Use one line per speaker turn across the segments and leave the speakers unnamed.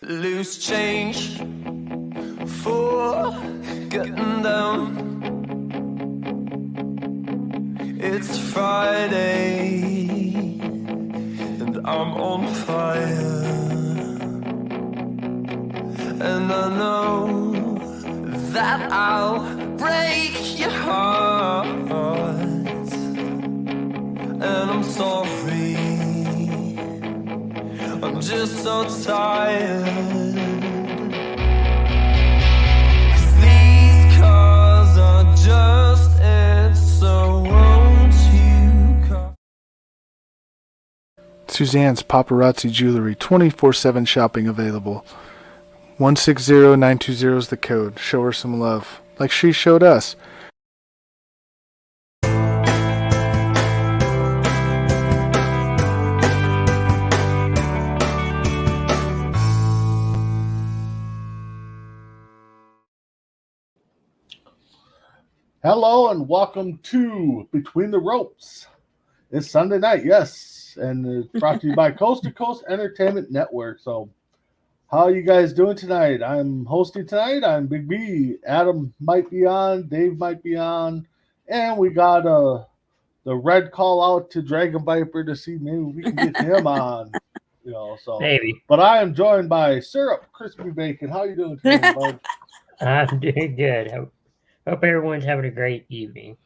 Loose change for getting down. It's Friday and I'm on fire, and I know that I'll break your heart, and I'm sorry, I'm just so tired. These cars are just it, so won't you come?
Suzanne's Paparazzi Jewelry, 24/7 shopping available. 160920 is the code. Show her some love, like she showed us.
Hello and welcome to Between the Ropes. It's Sunday night, yes, and it's brought to you by Coast to Coast Entertainment Network. So, how are you guys doing tonight? I'm hosting tonight. I'm Big B. Adam might be on. Dave might be on, and we got the red call out to Dragon Viper to see maybe we can get him on. So
Maybe.
But I am joined by Syrup Crispy Bacon. How you doing today, bud?
I'm doing good. Hope everyone's having a great evening.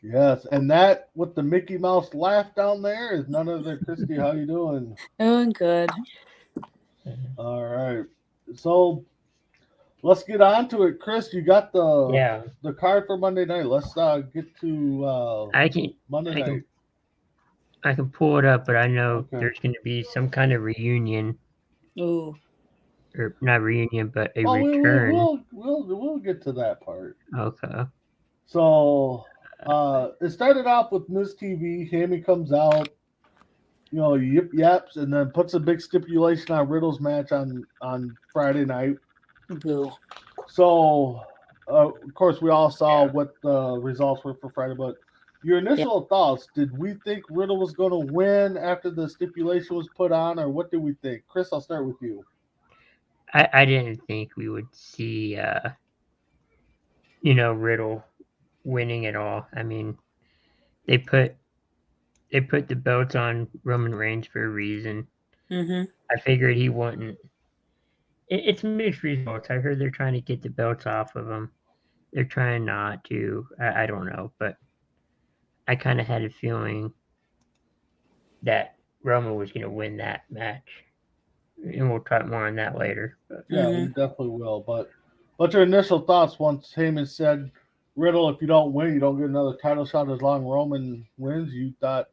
Yes, and that with the Mickey Mouse laugh down there is none other Christy. How you doing?
Doing good.
All right, so let's get on to it. Chris, you got the card for Monday night. Let's get to Monday night.
I can pull it up, but I know there's going to be some kind of reunion.
Ooh.
Or not reunion, but a return.
We'll get to that part.
Okay.
So it started off with Miz TV. Hammy comes out, yip yaps, and then puts a big stipulation on Riddle's match on Friday night.
Boo.
So, of course, we all saw what the results were for Friday, but your initial thoughts, did we think Riddle was going to win after the stipulation was put on, or what did we think? Chris, I'll start with you.
I didn't think we would see, Riddle winning at all. I mean, they put the belts on Roman Reigns for a reason.
Mm-hmm.
I figured he wouldn't. It's mixed results. I heard they're trying to get the belts off of him. They're trying not to. I don't know, but I kind of had a feeling that Roman was going to win that match. And we'll talk more on that later. But.
Yeah, we definitely will. But what's your initial thoughts once Heyman said, Riddle, if you don't win, you don't get another title shot as long as Roman wins? You thought...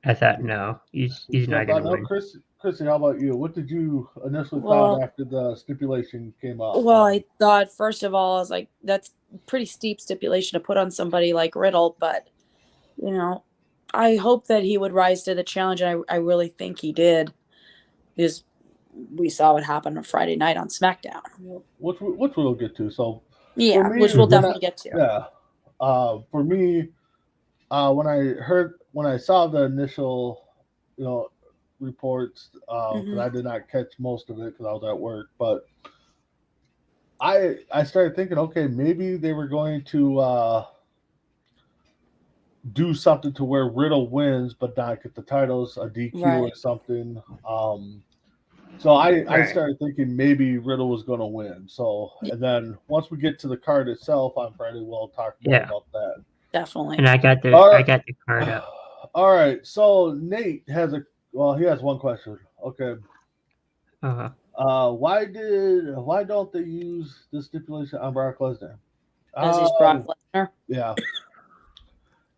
I thought, no, he's not going to win.
Chrissy, how about you? What did you initially thought after the stipulation came out?
Well, I thought, first of all, I was like, that's a pretty steep stipulation to put on somebody like Riddle, but, I hope that he would rise to the challenge, and I really think he did, because we saw what happened on Friday night on SmackDown.
Which we'll get to. So
yeah, which we'll definitely get to.
Yeah. For me, when I saw the initial, reports, because I did not catch most of it because I was at work, but I started thinking, okay, maybe they were going to do something to where Riddle wins but not get the titles, a DQ or something. So I started thinking maybe Riddle was going to win. So, and then once we get to the card itself on Friday, we'll talk more about that.
Definitely.
And I got the card up.
All right. So Nate he has one question. Okay. Why don't they use the stipulation on Brock Lesnar?
Because he's Brock Lesnar?
Yeah.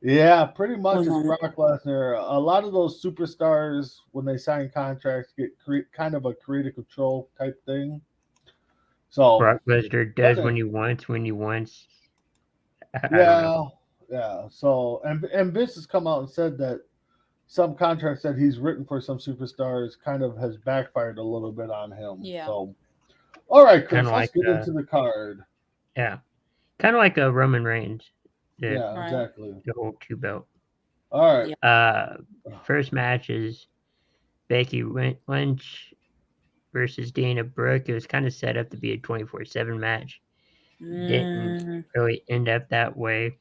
Yeah, pretty much it's Brock Lesnar. A lot of those superstars, when they sign contracts, get kind of a creative control type thing. So
Brock Lesnar does when he wants.
Yeah. So and Vince has come out and said that some contracts that he's written for some superstars kind of has backfired a little bit on him.
Yeah.
So, all right, Chris, let's get into the card.
Yeah, kind of like a Roman Reigns.
Exactly.
The whole 2 belt.
All right.
First match is Becky Lynch versus Dana Brooke, it was kind of set up to be a 24/7 match. Didn't really end up that way.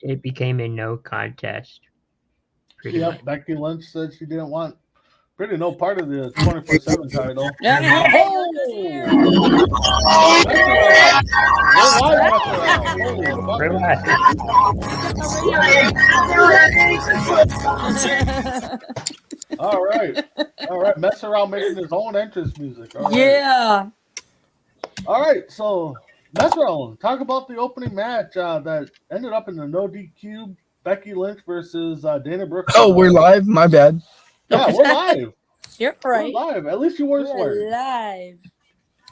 It became a no contest. Pretty much.
Yep, Becky Lynch said she didn't want pretty no part of the 24/7 title.
Yeah, hey, look who's here.
We're live.
All right. Mess around making his own entrance music. All right.
Yeah.
All right. So, mess around. Talk about the opening match that ended up in the no DQ. Becky Lynch versus Dana Brooke.
Oh, we're live. My bad.
Yeah, we're live.
You're right.
We're live. At least you weren't
We're
swearing.
live.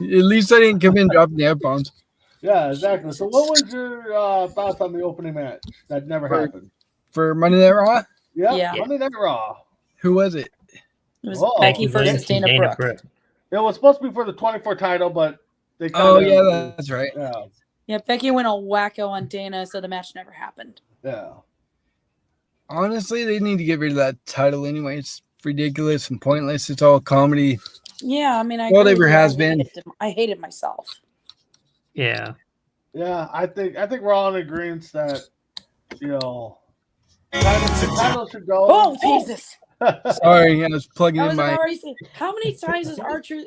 At least I didn't come in dropping the F-bombs.
Yeah, exactly. So, what was your thoughts on the opening match? That never happened.
For Monday Night Raw,
Yeah.
Monday Night Raw.
who was it?
It was
Oh,
Becky versus
Lynch
Dana
and
Brooke.
It was supposed to be for the 24 title, but they
Oh,
kinda-
yeah, that's right.
Yeah,
Yeah, Becky went all wacko on Dana, so the match never happened.
yeah.
Honestly, they need to get rid of that title anyway. It's ridiculous and pointless. It's all comedy.
Yeah, I mean, I
Whatever
agree with you.
has
I
been.
hated myself.
Yeah.
Yeah, I think we're all in agreement that the title should go.
Oh, Jesus!
Sorry, I was plugging
I
in
was
my.
already saying, how many times is R-Truth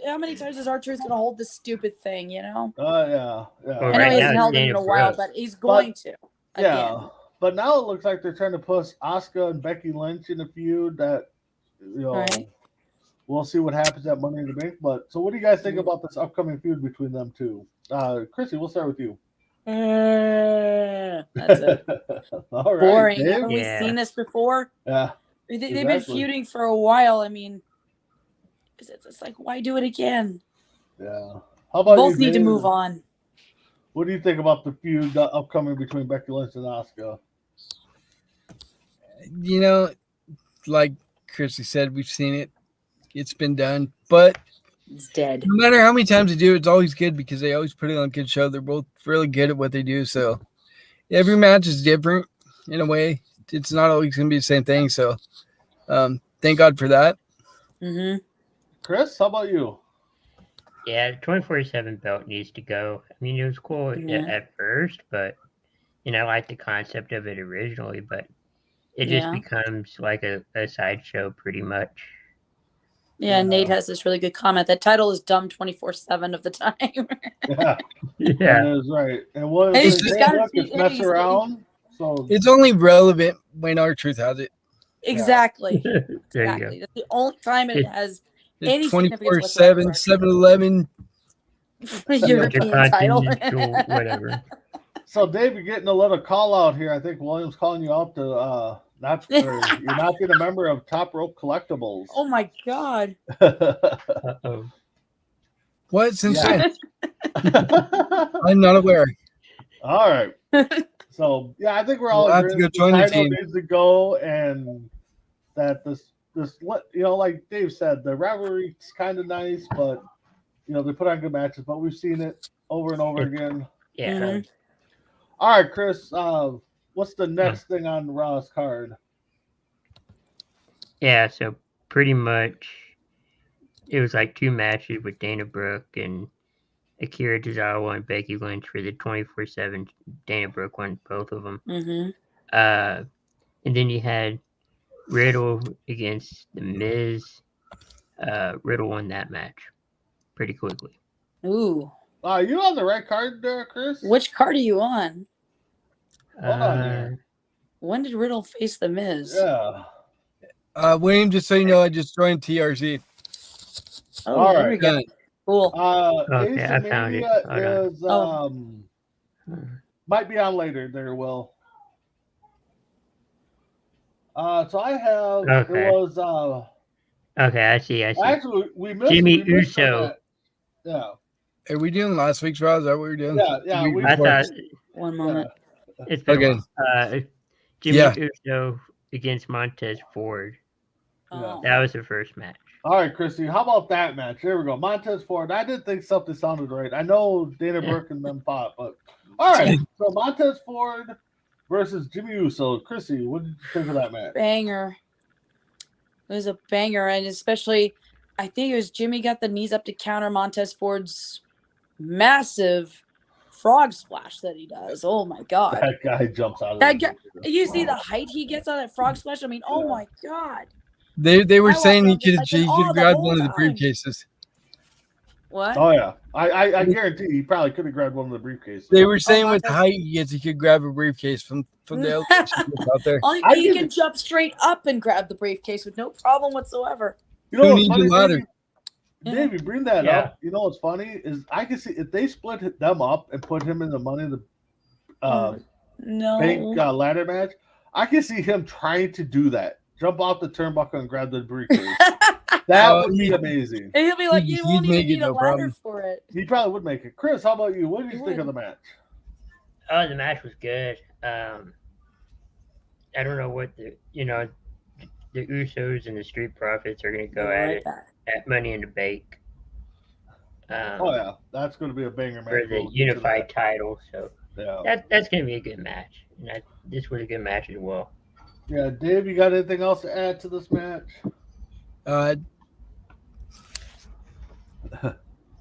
gonna hold this stupid thing? You know,
Yeah.
Well,
I know
right
he
now
hasn't
it's
held it in
Dana
a while,
Brooke.
but he's going to. Again.
Yeah, but now it looks like they're trying to push Asuka and Becky Lynch in a feud that
Right.
we'll see what happens at Money in the Bank. But so, what do you guys think about this upcoming feud between them two? Chrissy, we'll start with you.
That's it.
All right,
Boring.
Dave?
Haven't we
Yeah.
seen this before?
Yeah,
They've been
Exactly.
feuding for a while. I mean, it's like, why do it again?
yeah. How about
Both
you,
need to
Dave?
move on.
What do you think about the feud upcoming between Becky Lynch and Asuka?
You know, like Chrissy said, we've seen it. It's been done. But
It's dead.
no matter how many times they do it, it's always good because they always put it on a good show. They're both really good at what they do. So every match is different in a way. It's not always going to be the same thing. So thank God for that.
Mm-hmm.
Chris, how about you?
Yeah, the 24/7 belt needs to go. I mean, it was cool at first, but I like the concept of it originally, but it just
Yeah.
becomes like a sideshow pretty much.
Yeah,
Yeah.
Nate has this really good comment. That title is dumb 24/7 of the time.
Yeah,
Yeah.
that is right. And what
Hey,
is
he's
it?
gotta
It's
be-
mess
he's-
around. So
It's only relevant when R-Truth has it.
Exactly.
There you go.
Exactly. That's the only time it has any
It's
significance
24/7,
whatsoever.
7-Eleven.
European title.
Intercontinental, whatever.
So, Dave, you're getting a little call out here. I think William's calling you out to you're not being a member of Top Rope Collectibles.
Oh my God.
Uh-oh.
What? Since
Yeah.
when? I'm not aware.
All right. So, yeah, I think we're all
We'll have to
agreeing
go join the
title
team.
needs to go, and that this like Dave said, the rivalry's kind of nice, but they put on good matches. But we've seen it over and over again.
Yeah.
Mhm.
All right, Chris. What's the next thing on Raw's card?
Yeah, so pretty much it was like two matches with Dana Brooke and Akira Tozawa and Becky Lynch for the 24/7. Dana Brooke won both of them.
Mm-hmm.
And then you had Riddle against The Miz. Riddle won that match pretty quickly.
Ooh.
You on the right card there, Chris?
Which card are you on?
Hold on here.
When did Riddle face The Miz?
Yeah.
William, just so you know, I just joined TRC.
Oh,
All
there
right.
we go.
Done.
Cool.
Okay, I found it.
Ace
Hold on.
is
Oh.
might be on later there, Will. So I have
Okay.
it was
Okay, I see.
actually we missed
Jimmy
we missed
Uso.
that.
Are we doing last week's Raw? Is that what we're doing?
Yeah,
Did
we-
I thought
One moment.
it's been
Okay.
Jimmy
Yeah.
Uso against Montez Ford.
Oh.
That was the first match.
All right, Christy, how about that match? There we go. Montez Ford. I did think something sounded right. I know Dana Brooke and them fought, but all right. So Montez Ford versus Jimmy Uso. Chrissy, what did you think of that match?
Banger. It was a banger, and especially I think it was Jimmy got the knees up to counter Montez Ford's massive frog splash that he does. Oh my god.
That guy jumps out of
That
the
guy, you see the height he gets on that frog splash? I mean, oh my god.
They were
I
saying he
walked around just
could
like, "Oh, the
grab
whole
one of the
time."
briefcases.
What?
Oh yeah, I guarantee he probably could have grabbed one of the briefcases.
They were saying with the
Montez-
height he gets, he could grab a briefcase from the elevation out there.
He can jump straight up and grab the briefcase with no problem whatsoever.
You know
Who
what's
needs a
funny,
ladder?
Dave, you bring that
Yeah.
up. You know what's funny is I can see if they split them up and put him in the Money in the
No.
Bank ladder match. I can see him trying to do that. Jump off the turnbuckle and grab the briefcase. That
Oh,
would be amazing.
And he'll be like,
He'd
you won't
make
even
it,
need a
no
ladder
problem.
for it.
He probably would make it. Chris, how about you? What did you
He
think of
would.
the match?
Oh, the match was good. I don't know what the Usos and the Street Profits are going to go
I
at
like
it
that.
at Money in the Bank.
Oh yeah, that's going to be a banger match.
For the
We'll get to
unified title. So
that. Yeah.
that's going to be a good match. And this was a good match as well.
Yeah, Dave, you got anything else to add to this match?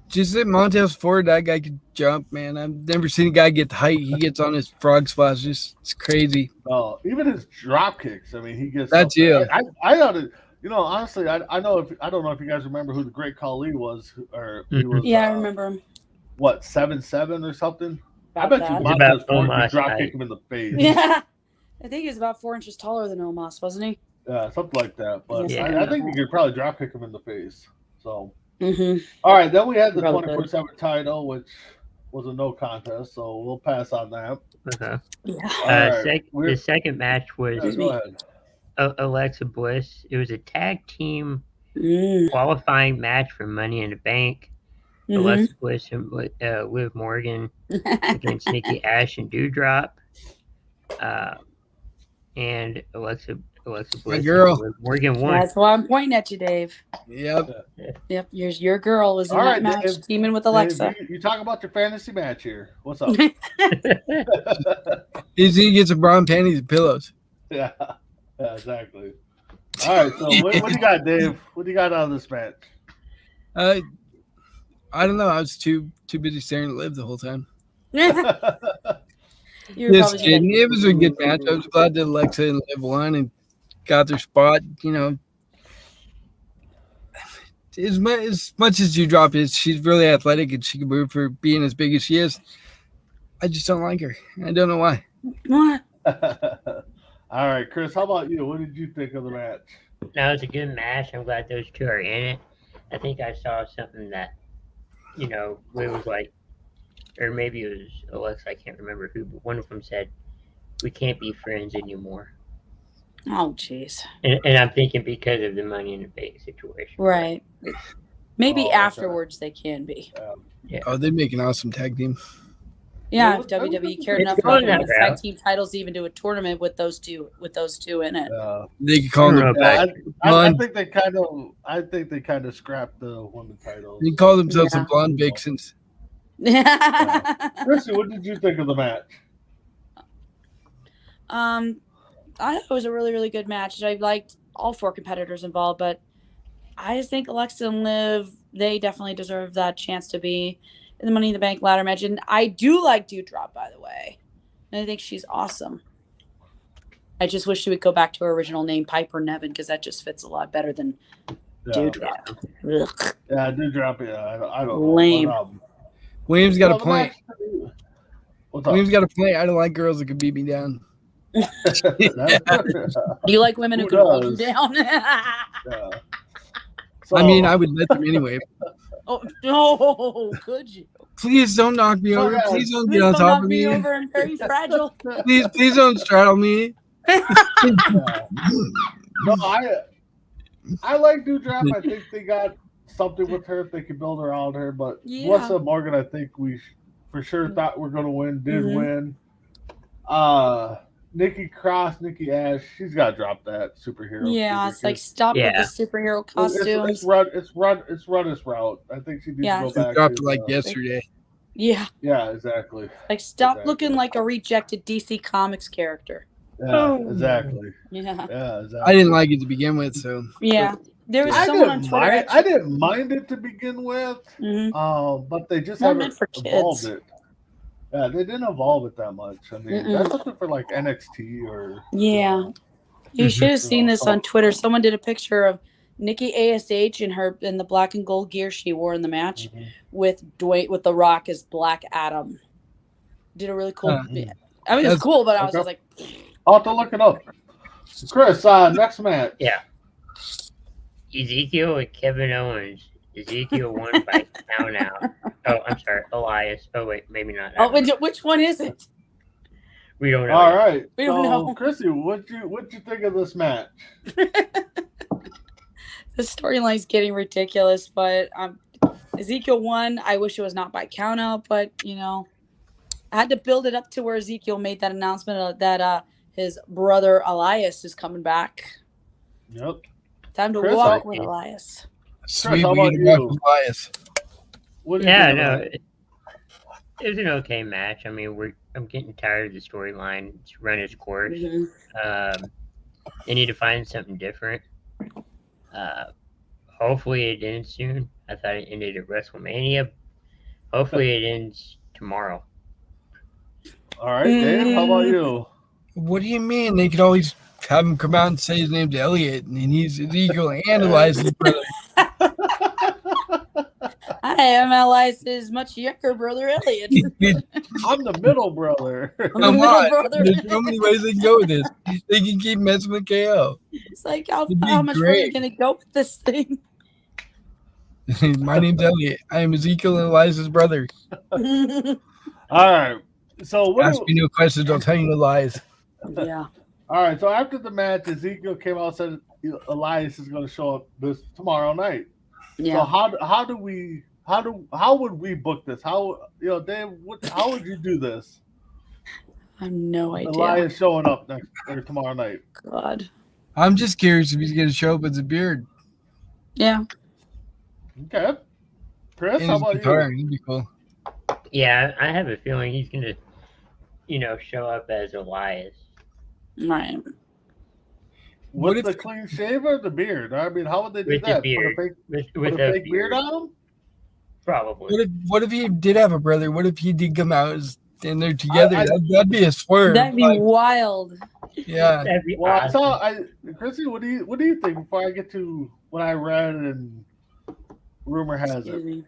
Just that Montez Ford, that guy could jump, man. I've never seen a guy get the height he gets on his frog splash. It's crazy.
Oh, even his drop kicks. I mean, he gets.
That's
something.
you.
I thought it. You know, honestly, I don't know if you guys remember who the Great Khali was, or he was.
Yeah, I remember him.
What 7'7" or something? I
About
bet you
that.
Montez
About
Ford could
Omos
drop
height.
kick him in the face.
Yeah. I think he was about 4 inches taller than Omos, wasn't he?
Yeah, something like that. But
Yeah.
I think you could probably drop kick him in the face. So,
Mm-hmm.
all right, then we had the
Probably could.
24/7 title, which was a no contest. So we'll pass on that.
Uh-huh.
Yeah.
All right,
The second match was
yeah, go ahead.
Alexa Bliss. It was a tag team
Mm.
qualifying match for Money in the Bank.
Mhm.
Alexa Bliss and Liv Morgan against Nikki Ash and Doudrop. And Alexa Bliss
girl.
and Liv Morgan won.
That's why I'm pointing at you, Dave.
Yep.
Yep, your girl was in
All
that
right,
match,
Dave.
teaming with
Dave,
Alexa.
you talk about your fantasy match here. What's up?
He gets a bra and panties and pillows.
Yeah, exactly. All right, so what do you got, Dave? What do you got out of this match?
I don't know. I was too busy staring at Liv the whole time.
You were
Just
probably
kidding. It was a good match. I was glad that Alexa and Liv won and got their spot. You know, as much as Doudrop is, she's really athletic and she can move for being as big as she is. I just don't like her. I don't know why.
What?
All right, Chris, how about you? What did you think of the match?
Now it's a good match. I'm glad those two are in it. I think I saw something that, it was like, or maybe it was Alexa, I can't remember who, but one of them said, we can't be friends anymore.
Oh, jeez.
And I'm thinking because of the Money in the Bank situation.
Right. Maybe
Oh, okay.
afterwards they can be.
Oh, they'd make an awesome tag team.
Yeah,
Well,
if WWE cared
it's
enough
going
about
that
the tag
route.
team titles to even do a tournament with those two in it.
They could call
I don't
them.
know
Yeah,
about-
I
Blonde.
think they kind of scrapped the women's titles.
They call themselves
Yeah.
the Blonde Vixens.
Chrissy, what did you think of the match?
I thought it was a really, really good match. I liked all four competitors involved, but I just think Alexa and Liv, they definitely deserve that chance to be in the Money in the Bank ladder match. And I do like Doudrop, by the way. And I think she's awesome. I just wish she would go back to her original name, Piper Nevin, because that just fits a lot better than Doudrop. Ugh.
Yeah, Doudrop. Yeah, I don't know.
Lame.
But,
Williams got
well,
a
the
point.
match- What's up?
Williams got a point. I don't like girls that can beat me down.
That's-
Do you like women who
Who
can hold them
does?
down?
yeah.
I mean,
So-
I would let them anyway.
Oh, no, could you?
Please don't knock me
Oh,
over.
yeah.
Please don't
Please
get on
don't
top
knock
of
me
me.
over. I'm very fragile.
Please don't straddle me.
Yeah. No, I like Doudrop. I think they got something with her if they could build around her. But
Yeah.
Melissa Morgan, I think we for sure thought we're going to win. Did
Mhm.
win. Nikki Cross, Nikki Ash, she's got to drop that superhero.
Yeah, it's
figure.
like stop
Yeah.
with the superhero
It's
costumes.
run this route. I think she needs
Yeah.
to
They
go back.
dropped
to,
it like yesterday.
Yeah,
Yeah, exactly.
like stop
Exactly.
looking like a rejected DC Comics character.
Yeah, exactly.
Yeah,
Yeah, exactly.
I didn't like it to begin with, so
yeah. There was
I
someone on
didn't
Twitter.
mind. I didn't mind it to begin with, but they just
More
haven't
meant for
evolved
kids.
it. Yeah, they didn't evolve it that much. I mean,
Mm-mm.
that's something for like NXT or
Yeah. You should have seen this
so-
on Twitter. Someone did a picture of Nikki ASH in the black and gold gear she wore in the match with The Rock as Black Adam. Did a really cool. I mean, it was cool, but I was just like,
I'll have to look it up. Chris, next match.
Yeah. Ezekiel and Kevin Owens. Ezekiel won by count out. Oh, I'm sorry, Elias. Oh wait, maybe not.
oh, which one is it?
We don't know.
All
yet.
right.
We don't know.
Chrissy, what'd you think of this match?
The storyline's getting ridiculous, but Ezekiel won. I wish it was not by count out, but I had to build it up to where Ezekiel made that announcement that his brother Elias is coming back.
Yep.
Time to
Chris,
walk with Elias.
Sweet,
how
we
about
get to
you?
watch Elias.
What do you
Yeah,
think
no,
about it?
it was an okay match. I mean, I'm getting tired of the storyline. It's run its course. They need to find something different. Hopefully it ends soon. I thought it ended at WrestleMania. Hopefully it ends tomorrow.
All right, Dave, how about you?
What do you mean? They could always have him come out and say his name's Elliot, and he's Ezekiel and Elias's brother.
I am Elias's much younger brother Elliot.
I'm the middle brother.
I'm the
Come
middle
on.
brother.
There's so many ways they can go with this. They can keep messing with KO.
It's like how
It'd be
much further are you
great.
gonna go with this thing?
My name's Elliot. I am Ezekiel and Elias's brother.
All right. So what?
Ask me no questions. I'll tell you no lies.
Yeah.
All right. So after the match, Ezekiel came out and said Elias is going to show up tomorrow night.
Yeah.
So how would we book this? How Dave? How would you do this?
I have no idea.
Elias showing up tomorrow night.
God.
I'm just curious if he's going to show up with a beard
Yeah.
Okay. Chris,
and
how
his
about
guitar.
you?
That'd be cool.
Yeah, I have a feeling he's gonna, show up as Elias.
Right.
What
With
if-
the clean shave or the beard? I mean, how would they do
With the
that?
beard.
Put
With
a fake beard on him?
Probably.
What if he did have a brother? What if he did come out and they're together? That'd be a swerve.
That'd be
Like,
wild.
yeah.
That'd be
Well,
awesome.
Chrissy, what do you think before I get to what I read and rumor has
Excuse
it?
me.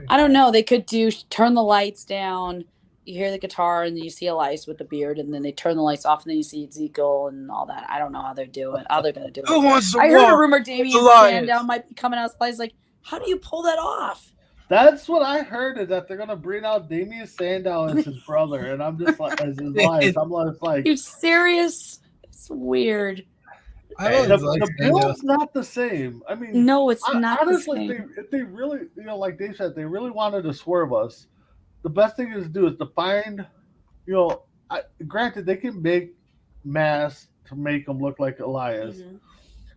I don't know. They could turn the lights down. You hear the guitar and then you see Elias with the beard, and then they turn the lights off and then you see Ezekiel and all that. I don't know how they're doing. How they're gonna do
Who
it.
wants to
I heard a
walk?
rumor Damien
Elias?
Sandow might be coming out as Elias. Like, how do you pull that off?
That's what I heard, is that they're gonna bring out Damian Sandow as his brother, and I'm just like, as his wife. I'm just like,
You serious? It's weird.
I
the,
always liked
the
Sandow.
build's not the same. I mean,
No, it's not the
honestly,
same.
if they really, like Dave said, they really wanted to swerve us. The best thing to do is to find, granted, they can make masks to make them look like Elias,
Mhm.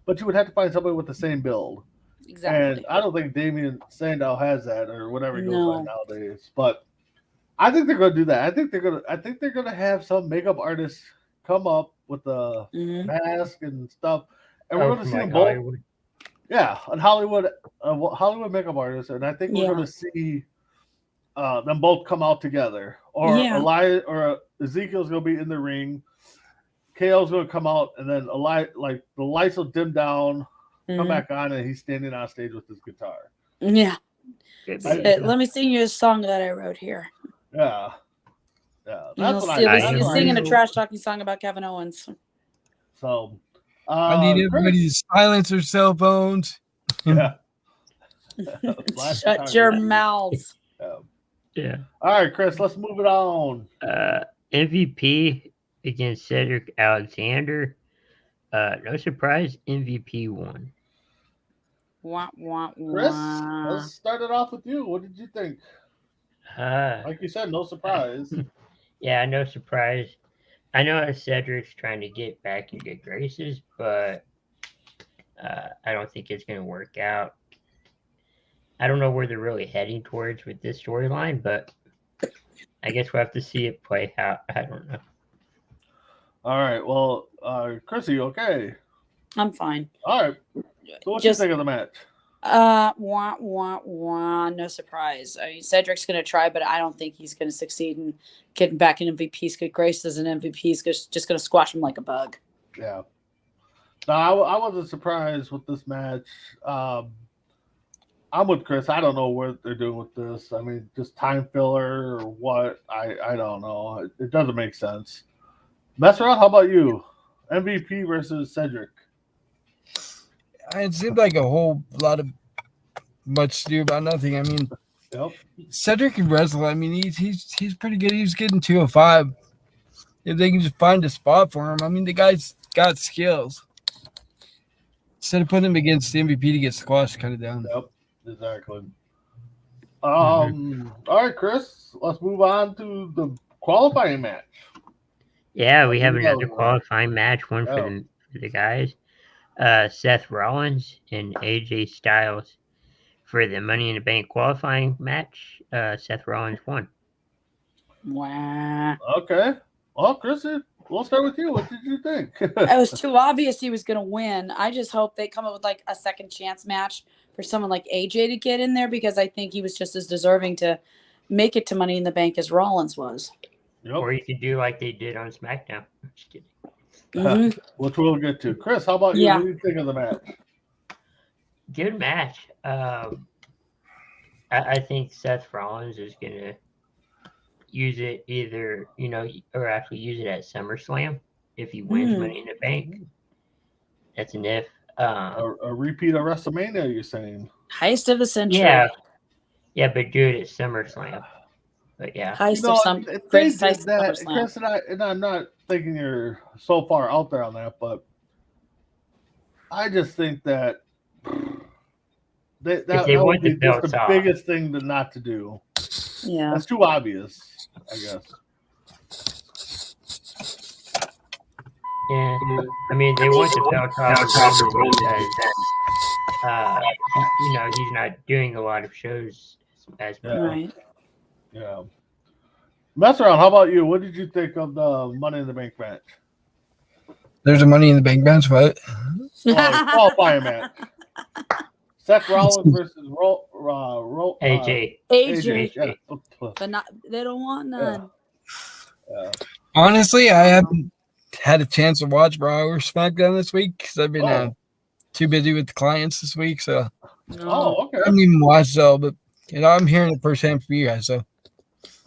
but you would have to find somebody with the same build.
Exactly.
And I don't think Damian Sandow has that, or whatever he goes
No.
by nowadays. But I think they're gonna do that. I think they're gonna have some makeup artists come up with the
Mhm.
mask and stuff, and we're
Oh,
gonna
from
see them
like
both.
Hollywood.
Yeah, and Hollywood makeup artists, and I think we're
Yeah.
gonna see them both come out together. Or
Yeah.
Elias or Ezekiel's gonna be in the ring. KO's gonna come out, and then like the lights will dim down, come
Mhm.
back on, and he's standing on stage with his guitar.
Yeah.
Could
I-
be.
Let me sing you a song that I wrote here.
Yeah,
You'll
that's what
see-
I.
you'll
That's
see
what
singing
I
a trash talking song about Kevin Owens.
So,
I need
Chris,
everybody to silence their cell phones.
Yeah. Last
Shut
time
your
we-
mouths.
Yeah.
All right, Chris, let's move it on.
MVP against Cedric Alexander. No surprise, MVP won.
Wah, wah,
Chris,
wah.
let's start it off with you. What did you think?
Uh,
Like you said, no surprise.
yeah, no surprise. I know Cedric's trying to get back in good graces, but I don't think it's going to work out. I don't know where they're really heading towards with this storyline, but I guess we'll have to see it play out. I don't know.
All right. Well, Chris, are you okay?
I'm fine.
All right. So what
Just
you think of the match?
No surprise. I mean, Cedric's going to try, but I don't think he's going to succeed in getting back in MVP's good graces. And MVP's just going to squash him like a bug.
Yeah. No, I wasn't surprised with this match. I'm with Chris. I don't know what they're doing with this. I mean, just time filler or what? I don't know. It doesn't make sense. Messerot, how about you? MVP versus Cedric.
It seemed like a whole lot of much ado about nothing. I mean,
Yep.
Cedric can wrestle. I mean, he's pretty good. He's getting 205. If they can just find a spot for him, I mean, the guy's got skills. Instead of putting him against the MVP to get squashed, cut it down.
Yep. Exactly. All right, Chris. Let's move on to the qualifying match.
Yeah, we have
Who
another
knows?
qualifying match, one
Oh.
for the guys. Seth Rollins and AJ Styles for the Money in the Bank qualifying match. Seth Rollins won.
Wow.
Okay. Well, Chris, we'll start with you. What did you think?
It was too obvious he was going to win. I just hope they come up with like a second chance match for someone like AJ to get in there, because I think he was just as deserving to make it to Money in the Bank as Rollins was.
Yep.
Or you could do like they did on SmackDown. Just kidding.
Mhm.
Which we'll get to. Chris, how about you?
Yeah.
What do you think of the match?
Good match. I think Seth Rollins is going to use it either, or actually use it at SummerSlam if he wins Money in the Bank. That's an if.
A repeat of WrestleMania, you're saying?
Heist of the century.
Yeah, but do it at SummerSlam. But yeah.
Heist of some
if they
greatest
did
heist of
that,
SummerSlam.
Chris and I'm not thinking you're so far out there on that, but I just think that that
they
would
want the
be just
belts
the
off.
biggest thing to not to do.
Yeah.
That's too obvious, I guess.
Yeah, I mean, they want the belt off because, he's not doing a lot of shows as
Yeah.
Right.
Yeah. Mess around. How about you? What did you think of the Money in the Bank match?
There's a Money in the Bank match, what?
Qualifying match. Seth Rollins versus
AJ.
AJ.
Yeah.
But not, they don't want none.
Yeah.
Honestly, I haven't had a chance to watch Raw or SmackDown this week because I've been too busy with the clients this week. So
No.
Oh, okay.
I haven't even watched it all, but I'm hearing it firsthand from you guys. So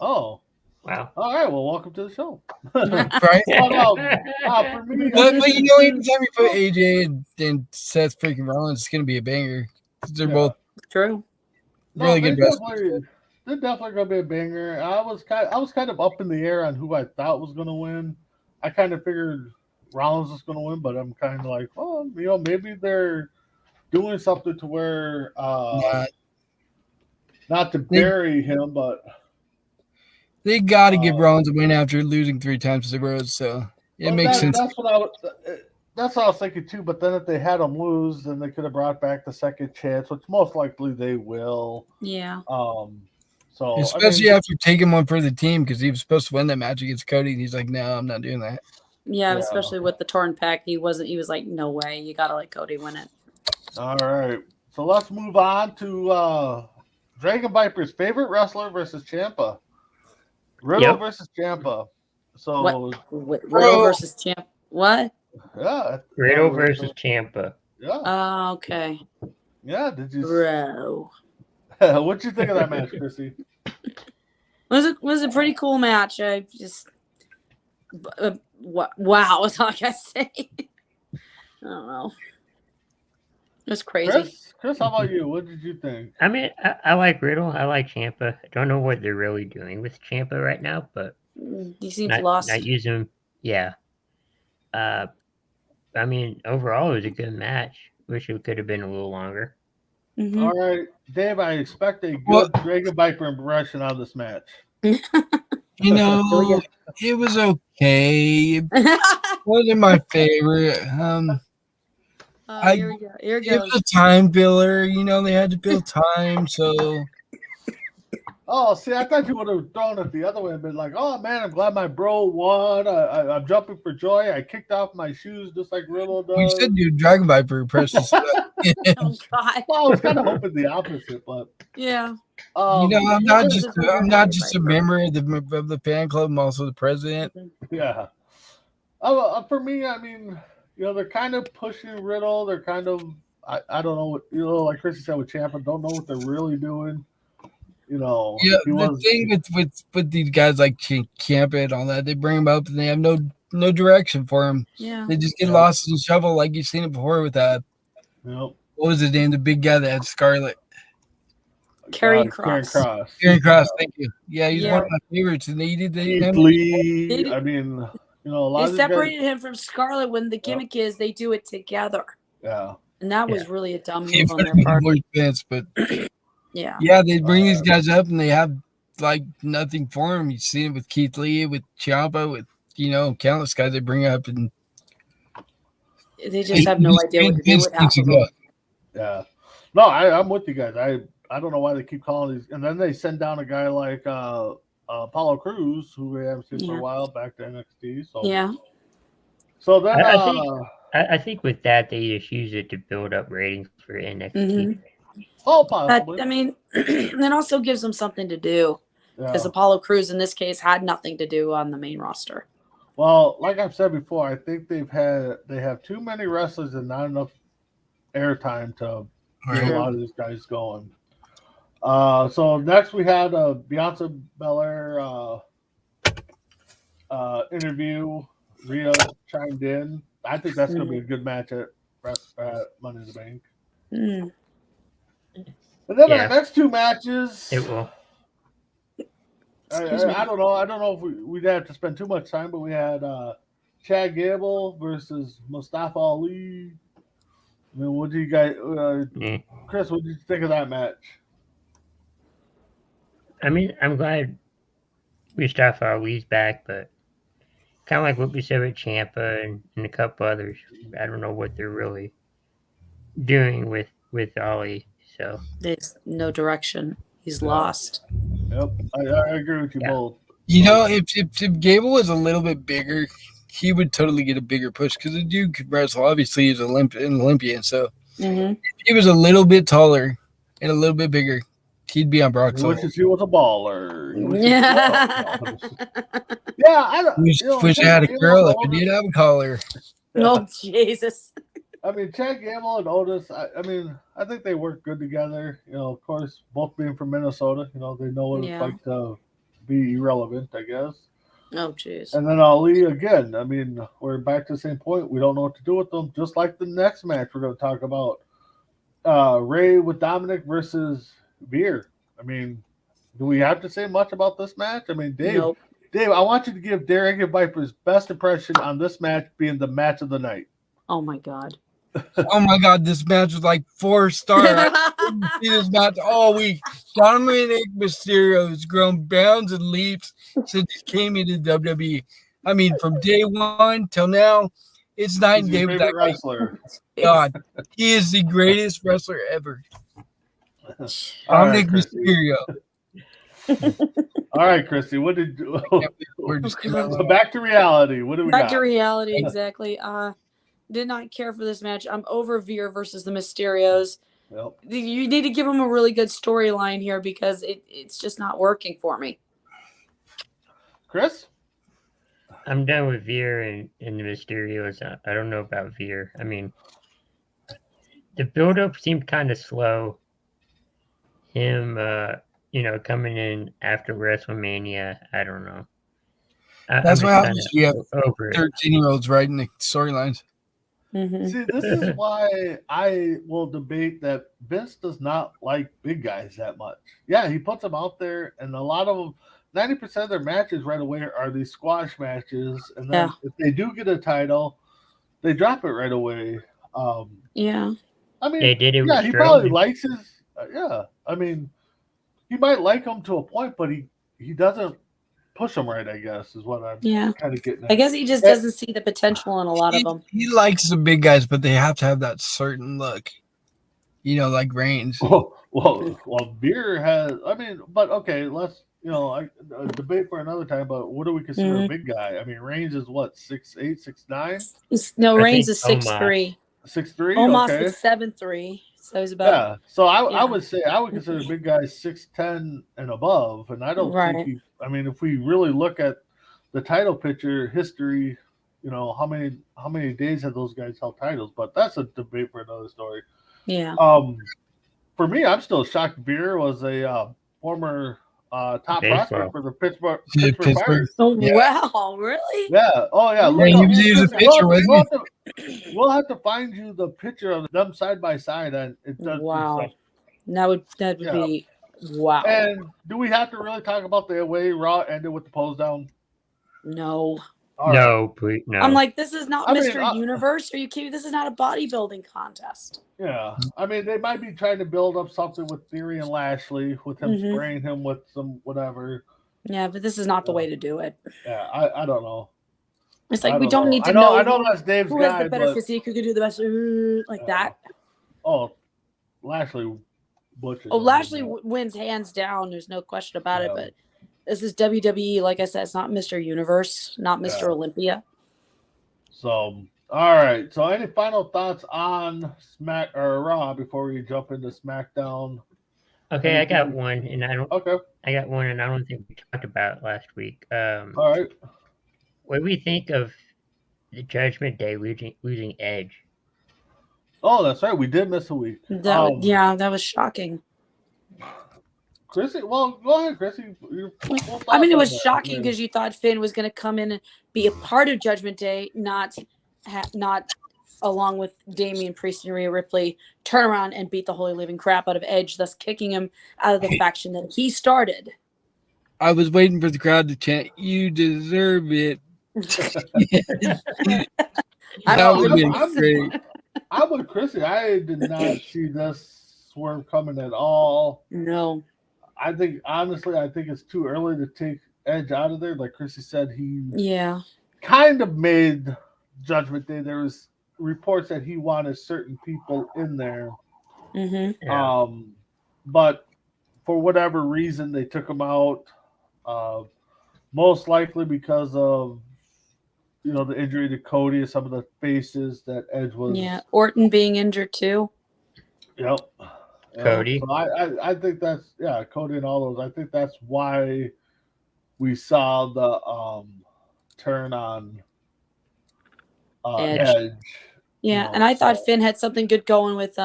Oh,
Wow.
all right. Well, welcome to the show.
right.
For me,
But anytime you put AJ and Seth freaking Rollins, it's gonna be a banger. They're both
True.
really good wrestlers.
They're definitely gonna be a banger. I was kind of up in the air on who I thought was gonna win. I kind of figured Rollins was gonna win, but I'm kind of like, well, maybe they're doing something to where not to bury him, but
They got to give Rollins a win after losing 3 times in a row. So it makes sense.
That's what I was thinking too. But then if they had him lose, then they could have brought back the second chance, which most likely they will.
Yeah.
So
Especially after taking one for the team, because he was supposed to win that match against Cody, and he's like, "No, I'm not doing that."
Yeah,
Yeah.
especially with the torn pec. He was like, no way. You gotta let Cody win it.
All right. So let's move on to Dragon Viper's favorite wrestler versus Ciampa. Riddle versus Ciampa. So
Riddle versus Champ. What?
yeah.
Riddle versus Ciampa.
Yeah.
Oh, okay.
Yeah. Did you
Bro.
what'd you think of that match, Chrissy?
Was a pretty cool match. I just wow, that's all I gotta say. I don't know. It was crazy.
Chris, how about you? What did you think?
I mean, I like Riddle. I like Ciampa. I don't know what they're really doing with Ciampa right now, but
He seems lost.
not using him. Yeah. I mean, overall, it was a good match. Wish it could have been a little longer.
Mhm.
All right, Dave, I expect a good Dragon Viper impression on this match.
It was okay. It wasn't my favorite.
Here we go. Here it
It
goes.
was a time filler. They had to fill time, so
Oh, see, I thought you would have thrown it the other way and been like, "Oh man, I'm glad my bro won. I'm jumping for joy. I kicked off my shoes just like Riddle does."
We said you Dragon Viper precious.
Oh God.
Well, I was kind of hoping the opposite, but
Yeah.
I'm
Yeah,
not
this
just
is a weird
I'm not just a
Viper.
member of the fan club. I'm also the president.
yeah. For me, I mean, they're kind of pushing Riddle. They're kind of, I don't know, like Chrissy said with Ciampa, don't know what they're really doing.
Yeah,
he
the
was,
thing with these guys like Ciampa and all that, they bring them up and they have no direction for them.
Yeah.
They just get lost in the shovel, like you've seen it before with
Yep.
what was his name? The big guy that had Scarlet.
Karrion
Karen
Kross.
Cross.
Aaron Cross, thank you. Yeah, he's
Yeah.
one of my favorites, and they did
Keith
him.
Lee.
They-
I mean, a lot
They
of these guys.
separated him from Scarlet when the gimmick is they do it together.
Yeah.
And that was really a dumb
It
move on
would
their
have
part.
made more sense, but
Yeah.
yeah, they bring these guys up and they have like nothing for him. You see it with Keith Lee, with Ciampa, with countless guys they bring up, and
They just have no idea what to do with half of them.
Yeah. No, I'm with you guys. I don't know why they keep calling these, and then they send down a guy like Apollo Crews, who we haven't seen for
Yeah.
a while, back to NXT. So
Yeah.
So then,
I think with that they just use it to build up ratings for NXT.
Mhm.
possibly.
But I mean, it also gives them something to do because
Yeah.
Apollo Crews in this case had nothing to do on the main roster.
Well, like I've said before, I think they have too many wrestlers and not enough airtime to get a lot of these guys going. So next we had a Beyonce Belair interview. Rhea chimed in. I think that's going to be a good match at Money in the Bank.
Mm.
And then
Yeah.
our next two matches,
It will.
Excuse me.
I don't know. I don't know if we'd have to spend too much time, but we had Chad Gable versus Mustafa Ali. I mean, what do you guys,
Yeah.
Chris? What did you think of that match?
I mean, I'm glad Mustafa Ali's back, but kind of like what we said with Ciampa and a couple others. I don't know what they're really doing with Ali. So
There's no direction. He's lost.
Yep, I agree with you
Yeah.
both.
If Gable was a little bit bigger, he would totally get a bigger push because the dude could wrestle. Obviously, he's an Olympian, so
Mm-hmm.
if he was a little bit taller and a little bit bigger, he'd be on Brock's
He
level.
wishes he was a baller. He wishes he
Yeah.
was. Yeah, I don't.
Wish I had a girl if I did have a collar.
Oh Jesus.
I mean, Chad Gable and Otis. I mean, I think they work good together. Of course, both being from Minnesota, they know what
Yeah.
it's like to be irrelevant, I guess.
Oh jeez.
And then Ali again. I mean, we're back to the same point. We don't know what to do with them. Just like the next match we're going to talk about, Ray with Dominic versus Veer. I mean, do we have to say much about this match? I mean, Dave,
Nope.
I want you to give Derek and Viper's best impression on this match being the match of the night.
Oh my God.
Oh my God, this match was like 4-star. I didn't see this match all week. Dominic Mysterio has grown bounds and leaps since he came into WWE. I mean, from day one till now, it's night
He's
and day
your
with
favorite
that guy.
wrestler.
God, he is the greatest wrestler ever.
All right,
Dominic
Christy.
Mysterio.
All right, Christy. What did
We're just
so back to reality? What do we
Back
got?
to reality, exactly. Did not care for this match. I'm over Veer versus the Mysterios.
Yep.
You need to give them a really good storyline here because it's just not working for me.
Chris?
I'm done with Veer and the Mysterios. I don't know about Veer. I mean, the build-up seemed kind of slow. Him, coming in after WrestleMania, I don't know.
That's
I'm
what
just
happens when you have
kinda over it.
13-year-olds writing the storylines.
Mm-hmm.
See, this is why I will debate that Vince does not like big guys that much. Yeah, he puts them out there, and a lot of them, 90% of their matches right away are these squash matches. And then if they do get a title, they drop it right away.
Yeah.
I mean,
They did it with
yeah, he probably
Strowman.
likes his. Yeah, I mean, he might like him to a point, but he doesn't push him right. I guess is what I'm
Yeah.
kind of getting at.
I guess he just doesn't see the potential in a lot of them.
He likes the big guys, but they have to have that certain look. like Reigns.
Well, Veer has. I mean, but okay, let's debate for another time. But what do we consider a big guy? I mean, Reigns is what 6'8", 6'9"?
No,
I
Reigns
think
is
Omos.
6'3".
6'3"?
Omos
Okay.
is 7'3", so he's about
Yeah. So I
yeah.
would say I would consider big guys 6'10" and above, and I don't
Right.
think I mean, if we really look at the title picture history, how many days have those guys held titles? But that's a debate for another story.
Yeah.
For me, I'm still shocked. Veer was a former top
Baseball.
prospect for the Pittsburgh
Pittsburgh.
Pirates.
Oh
Yeah.
wow, really?
Yeah. Oh yeah.
Yeah,
Look
he was a pitcher, wasn't he?
we'll have to find you the picture of them side by side, and it does.
Wow. That would
Yeah.
be wow.
And do we have to really talk about the way Raw ended with the pose down?
No.
All right.
No, please, no.
I'm like, this is not
I mean,
Mr. Universe. Are you kidding? This is not a bodybuilding contest.
Yeah, I mean, they might be trying to build up something with Theory and Lashley, with him
Mhm.
spraying him with some whatever.
Yeah, but this is not the way to do it.
Yeah, I don't know.
It's
I
like we
don't
don't need to
I know.
know
I know that's Dave's
who has
guy,
the better
but
physique, who can do the best, like that.
oh, Lashley butchered.
Oh,
him,
Lashley
yeah.
wins hands down. There's no question about it.
Yeah.
But this is WWE. Like I said, it's not Mr. Universe, not Mr.
Yeah.
Olympia.
So, all right. So, any final thoughts on Smack or Raw before we jump into SmackDown?
Okay, I got one, and I don't think we talked about it last week.
All right.
What do we think of the Judgment Day losing Edge?
Oh, that's right. We did miss a week.
That was shocking.
Chrissy, well, go ahead, Chrissy.
I mean, it was shocking because you thought Finn was going to come in and be a part of Judgment Day, not along with Damian Priest and Rhea Ripley, turn around and beat the holy living crap out of Edge, thus kicking him out of the faction that he started.
I was waiting for the crowd to chant, "You deserve it." That would be great.
I'm with Chrissy. I did not see this swerve coming at all.
No.
I think, honestly, it's too early to take Edge out of there. Like Chrissy said, he kind of made Judgment Day. There was reports that he wanted certain people in there.
Mm-hmm.
Yeah.
But for whatever reason, they took him out. Most likely because of the injury to Cody and some of the faces that Edge was.
Yeah, Orton being injured too.
Yep.
Cody.
So I think that's Cody and all those. I think that's why we saw the turn on Edge.
Yeah, and I thought Finn had something good going with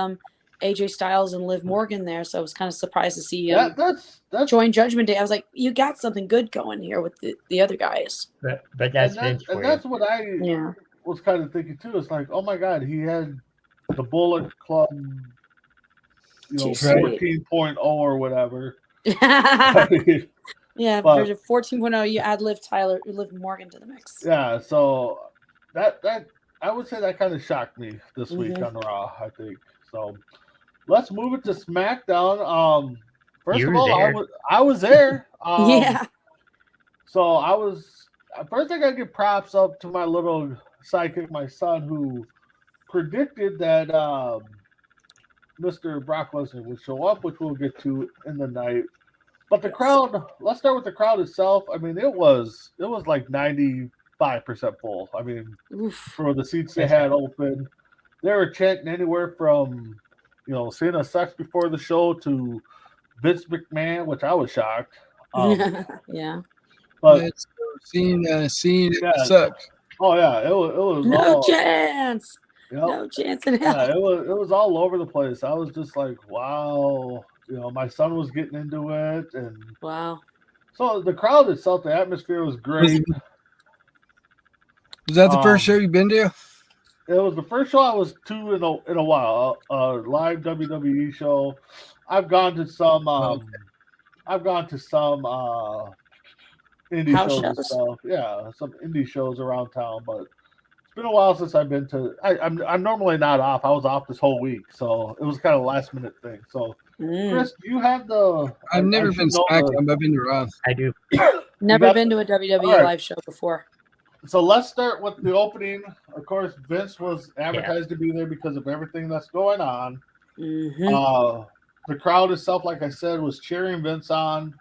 AJ Styles and Liv Morgan there, so I was kind of surprised to see him
that's
join Judgment Day. I was like, you got something good going here with the other guys.
But that's Vince for
and
you.
that's what I was kind of thinking too. It's like, oh my God, he had the Bullet Club, 14.0 or whatever.
Yeah,
But-
version 14.0, you add Liv Morgan to the mix.
Yeah, so that I would say that kind of shocked me this week on Raw. I think so. Let's move it to SmackDown. First
You
of
were
all,
there.
I was there.
Yeah.
So I was first. I gotta give props up to my little sidekick, my son, who predicted that Mr. Brock Lesnar would show up, which we'll get to in the night. But the crowd. Let's start with the crowd itself. I mean, it was like 95% full. I mean,
Oof.
for the seats they had open, they were chanting anywhere from Cena sucks before the show to Vince McMahon, which I was shocked.
Yeah.
But
Scene
Yeah.
sucks.
oh yeah, it was
No
all,
chance.
yep.
No chance in hell.
Yeah, it was all over the place. I was just like, wow. My son was getting into it, and
Wow.
so the crowd itself, the atmosphere was great.
Was that the first show you've been to?
It was the first show I was to in a while. A live WWE show. I've gone to some. Indie
House
shows and
shows?
stuff. Yeah, some indie shows around town, but it's been a while since I've been to. I'm normally not off. I was off this whole week, so it was kind of a last minute thing. So, Chris, do you have the?
I've never been SmackDown, but I've been to Raw.
I do.
Never
got-
been to a WWE
All right.
live show before.
So let's start with the opening. Of course, Vince was advertised to be there because of everything that's going on.
Mhm.
The crowd itself, like I said, was cheering Vince on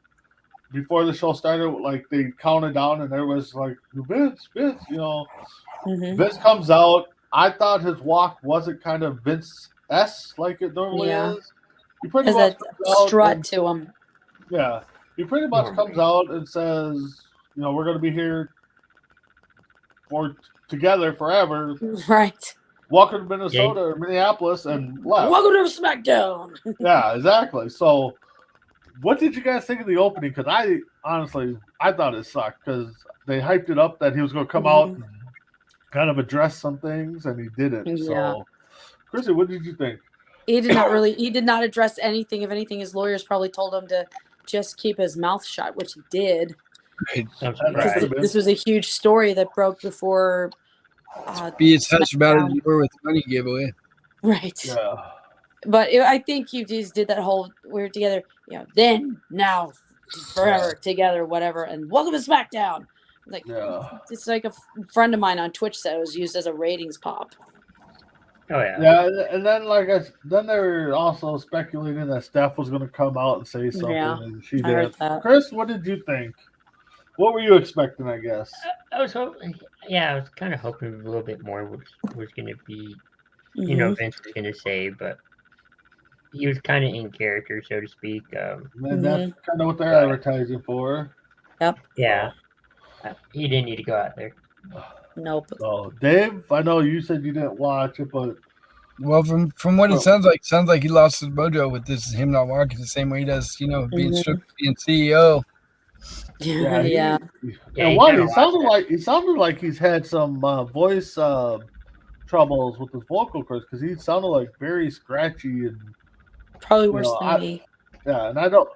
before the show started. Like they counted down, and there was like Vince, Vince.
Mhm.
Vince comes out. I thought his walk wasn't kind of Vince-esque like it normally
Yeah.
is. He pretty
Has
much
a
comes out
strut
and,
to him.
yeah, he pretty much comes
Normally.
out and says, we're going to be here together forever.
Right.
Welcome to Minnesota or Minneapolis, and left.
Welcome to SmackDown.
Yeah, exactly. So, what did you guys think of the opening? Because I honestly thought it sucked because they hyped it up that he was going to come out and kind of address some things, and he didn't.
Yeah.
So, Chrissy, what did you think?
He did not address anything. If anything, his lawyers probably told him to just keep his mouth shut, which he did.
I'm
Right.
surprised.
This was a huge story that broke before.
Be as hush about it
SmackDown.
as you were with the money giveaway.
Right.
Yeah.
But I think he just did that whole we're together, then, now, forever, together, whatever, and welcome to SmackDown. Like,
Yeah.
it's like a friend of mine on Twitch said it was used as a ratings pop.
Oh yeah.
Yeah, and then then they were also speculating that Steph was going to come out and say something,
Yeah,
and she
I heard
did.
that.
Chris, what did you think? What were you expecting? I guess.
I was hoping. Yeah, I was kind of hoping a little bit more was going to be,
Mhm.
Vince was going to say, but he was kind of in character, so to speak.
And that's kind of what they're
Right.
advertising for.
Yeah, he didn't need to go out there.
Nope.
So, Dave, I know you said you didn't watch it, but
Well, from what it sounds like he lost his mojo with this him not walking the same way he does, being
Mhm.
strict, being CEO.
Yeah.
Yeah,
And
he
one,
kinda
he sounded like he's had some voice troubles with his vocal cords because he sounded like very scratchy and
Probably worse
know,
than me.
yeah. And I don't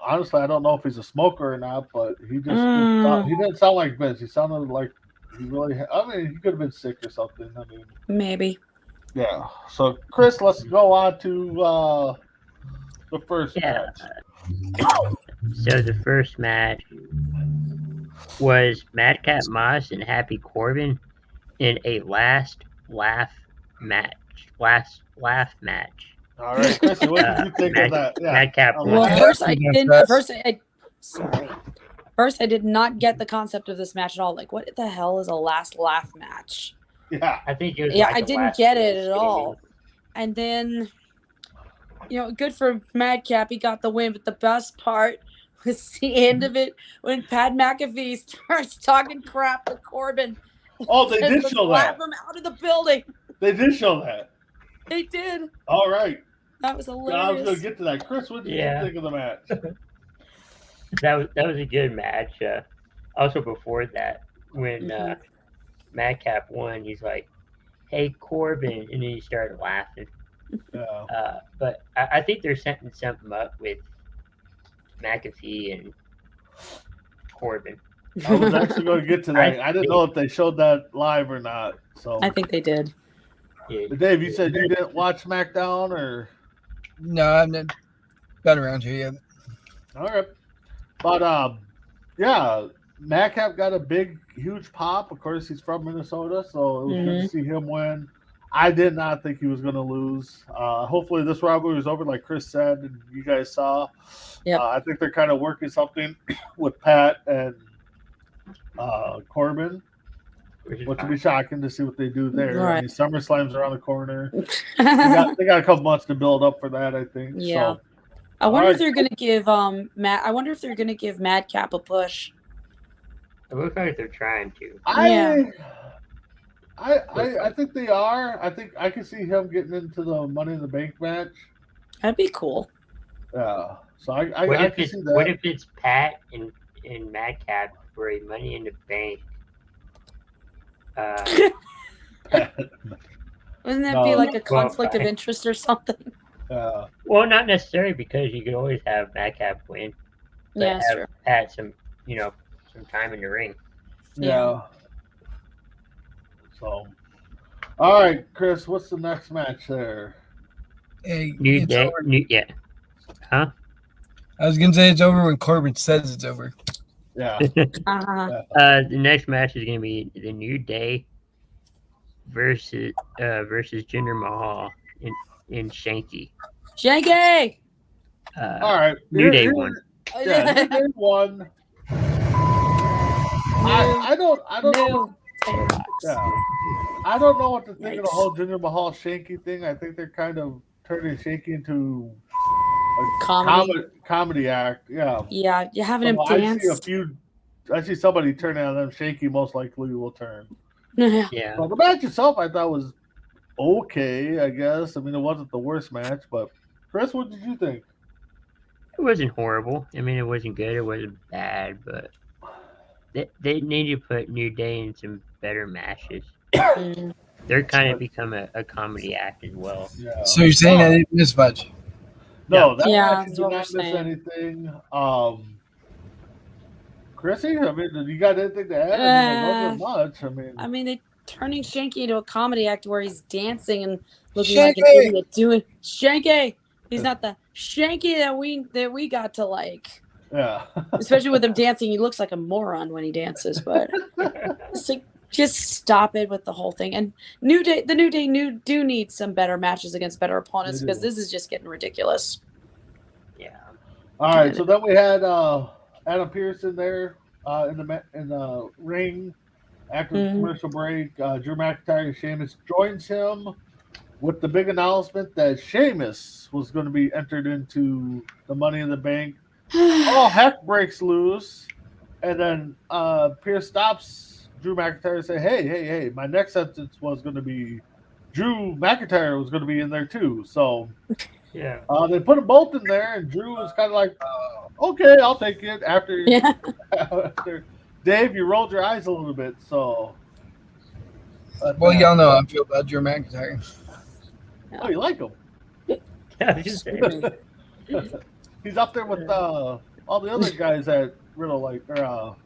know if he's a smoker or not, but he just he didn't sound like Vince. He sounded like he really. He could have been sick or something.
Maybe.
Yeah. So, Chris, let's go on to the first
Yeah.
match.
So the first match was Madcap Moss and Happy Corbin in a last laugh match.
All right, Chrissy, what did you think of that? Yeah.
Madcap
Well,
won.
Well, first I didn't.
That's-
Sorry. First, I did not get the concept of this match at all. Like, what the hell is a last laugh match?
Yeah.
I think it was.
Yeah,
like
I
the
didn't
last
get it
place
at all. And then, good for Madcap. He got the win. But the bst part was the end of it when Pat McAfee starts talking crap to Corbin.
Oh, they did
Let's
show
laugh
that.
him out of the building.
They did show that.
They did.
All right.
That was
I was
hilarious.
going to get to that. Chris, what did
Yeah.
you think of the match?
That was a good match. Also before that, when Madcap won, he's like, "Hey Corbin," and then he started laughing.
Yeah.
But I think they're setting something up with McAfee and Corbin.
I was actually going to get to that. I didn't know if they showed that live or not. So,
I think they did.
Yeah.
Dave, you said you didn't watch SmackDown, or
No, I'm not around here yet.
all right, but yeah, Madcap got a huge pop. Of course, he's from Minnesota, so it was good to see him win. I did not think he was going to lose. Hopefully, this rivalry is over, like Chris said, and you guys saw.
Yep.
I think they're kind of working something with Pat and Corbin, which would be shocking to see what they do there.
Right.
SummerSlam's around the corner. They got a couple months to build up for that, I think.
Yeah.
So,
I wonder if
Alright.
they're gonna give I wonder if they're gonna give Madcap a push.
It looks like they're trying to.
Yeah.
I think they are. I think I can see him getting into the Money in the Bank match.
That'd be cool.
Yeah. So I
What
can
if
see that.
what if it's Pat and Madcap for a Money in the Bank?
Wouldn't that
No.
be like a
Well,
conflict of
I-
interest or something?
Well, not necessarily, because you could always have Madcap win. But
Yeah,
have
sure.
Pat some time in the ring.
Yeah. So, all right, Chris, what's the next match there?
Hey,
New
it's
Day,
over.
yeah. Huh?
I was gonna say it's over when Corbin says it's over.
Yeah.
Uh-huh.
The next match is going to be the New Day versus Jinder Mahal in Shanky.
Shanky.
All right.
New Day won.
Yeah, New Day won. I don't know. Yeah. I don't know what to think of the
Yikes.
whole Jinder Mahal Shanky thing. I think they're kind of turning Shanky into a comedy act. Yeah.
Yeah, you're having him
I
dance.
I see somebody turning on them. Shanky most likely will turn.
Yeah.
Well, the match itself I thought was okay, I guess. I mean, it wasn't the worst match, but Chris, what did you think?
It wasn't horrible. I mean, it wasn't good. It wasn't bad, but they need to put New Day in some better matches.
Mm.
They're kind of become a comedy act as well.
Yeah.
So you're saying I didn't miss much?
No, that
Yeah,
match
that's
did
what
not
we're
miss
saying.
anything. Chrissy, I mean, did you got anything to add? I mean, it wasn't much.
I mean, they're turning Shanky into a comedy act where he's dancing and looking
Shanky!
like an idiot doing Shanky. He's not the Shanky that we got to like.
Yeah.
Especially with him dancing, he looks like a moron when he dances. But it's like, just stop it with the whole thing. And the New Day do need some better matches against better opponents
They
because
do.
this is just getting ridiculous.
Yeah.
All right, so then we had Adam Pearce in there in the ring after the commercial break. Drew McIntyre and Sheamus joins him with the big announcement that Sheamus was going to be entered into the Money in the Bank. Oh, heck breaks loose, and then Pearce stops Drew McIntyre and say, "Hey! My next sentence was going to be Drew McIntyre was going to be in there too." So.
Yeah.
They put them both in there, and Drew was kind of like, "Okay, I'll take it." After Dave, you rolled your eyes a little bit, so. But,
Well, y'all know how I feel about Drew McIntyre.
Oh, you like him?
I was just saying.
He's up there with all the other guys that Riddle like, or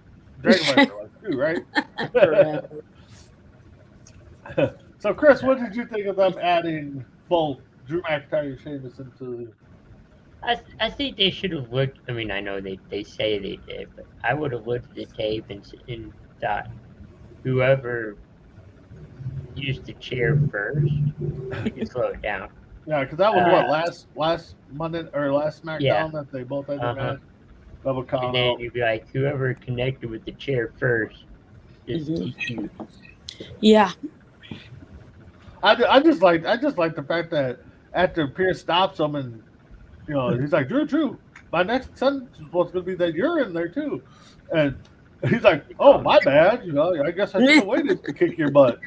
Dragon Ball like too, right? So, Chris, what did you think of them adding both Drew McIntyre and Sheamus into?
I think they should have looked. I mean, I know they say they did, but I would have looked at the tape and thought whoever used the chair first, you can slow it down.
Yeah, because that was last Monday or last SmackDown
Yeah.
that they both had their
Uh-huh.
match. Double count.
And then you'd be like, whoever connected with the chair first, just DQ.
Yeah.
I just like the fact that after Pierce stops him and he's like, Drew, my next sentence was going to be that you're in there too, and he's like, oh, my bad, I guess I should have waited to kick your butt,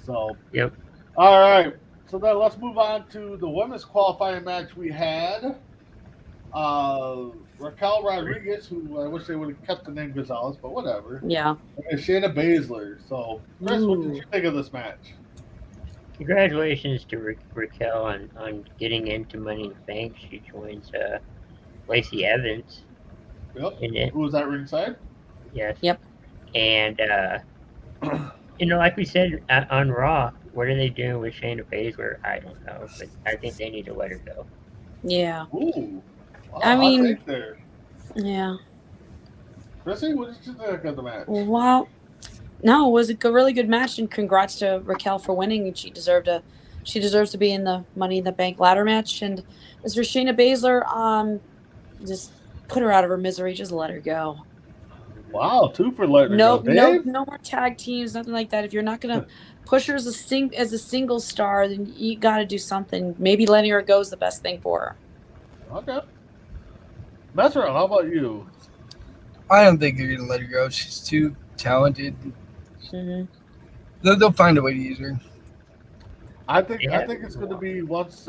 So
Yep.
All right, so then let's move on to the women's qualifying match we had. Raquel Rodriguez, who I wish they would have kept the name Gonzalez, but whatever.
Yeah.
And Shayna Baszler. So, Chris, what did you think of this match?
Congratulations to Raquel on getting into Money in the Bank. She joins Lacey Evans
Yep.
in it.
Who was that ringside?
Yes.
Yep.
And like we said on Raw, what are they doing with Shayna Baszler? I don't know, but I think they need to let her go.
Yeah.
Ooh. Wow,
I mean-
hot take there.
Yeah.
Chrissy, what did you think of the match?
Well, no, it was a really good match, and congrats to Raquel for winning. And she deserves to be in the Money in the Bank ladder match. And as for Shayna Baszler, just put her out of her misery. Just let her go.
Wow, 2 for letting her
No,
go. Dave?
no more tag teams, nothing like that. If you're not gonna push her as a single star, then you got to do something. Maybe letting her go is the best thing for her.
Okay. Messer, how about you?
I don't think they're gonna let her go. She's too talented.
Mm-hmm.
They'll find a way to use her.
I think
Yeah.
it's going to be once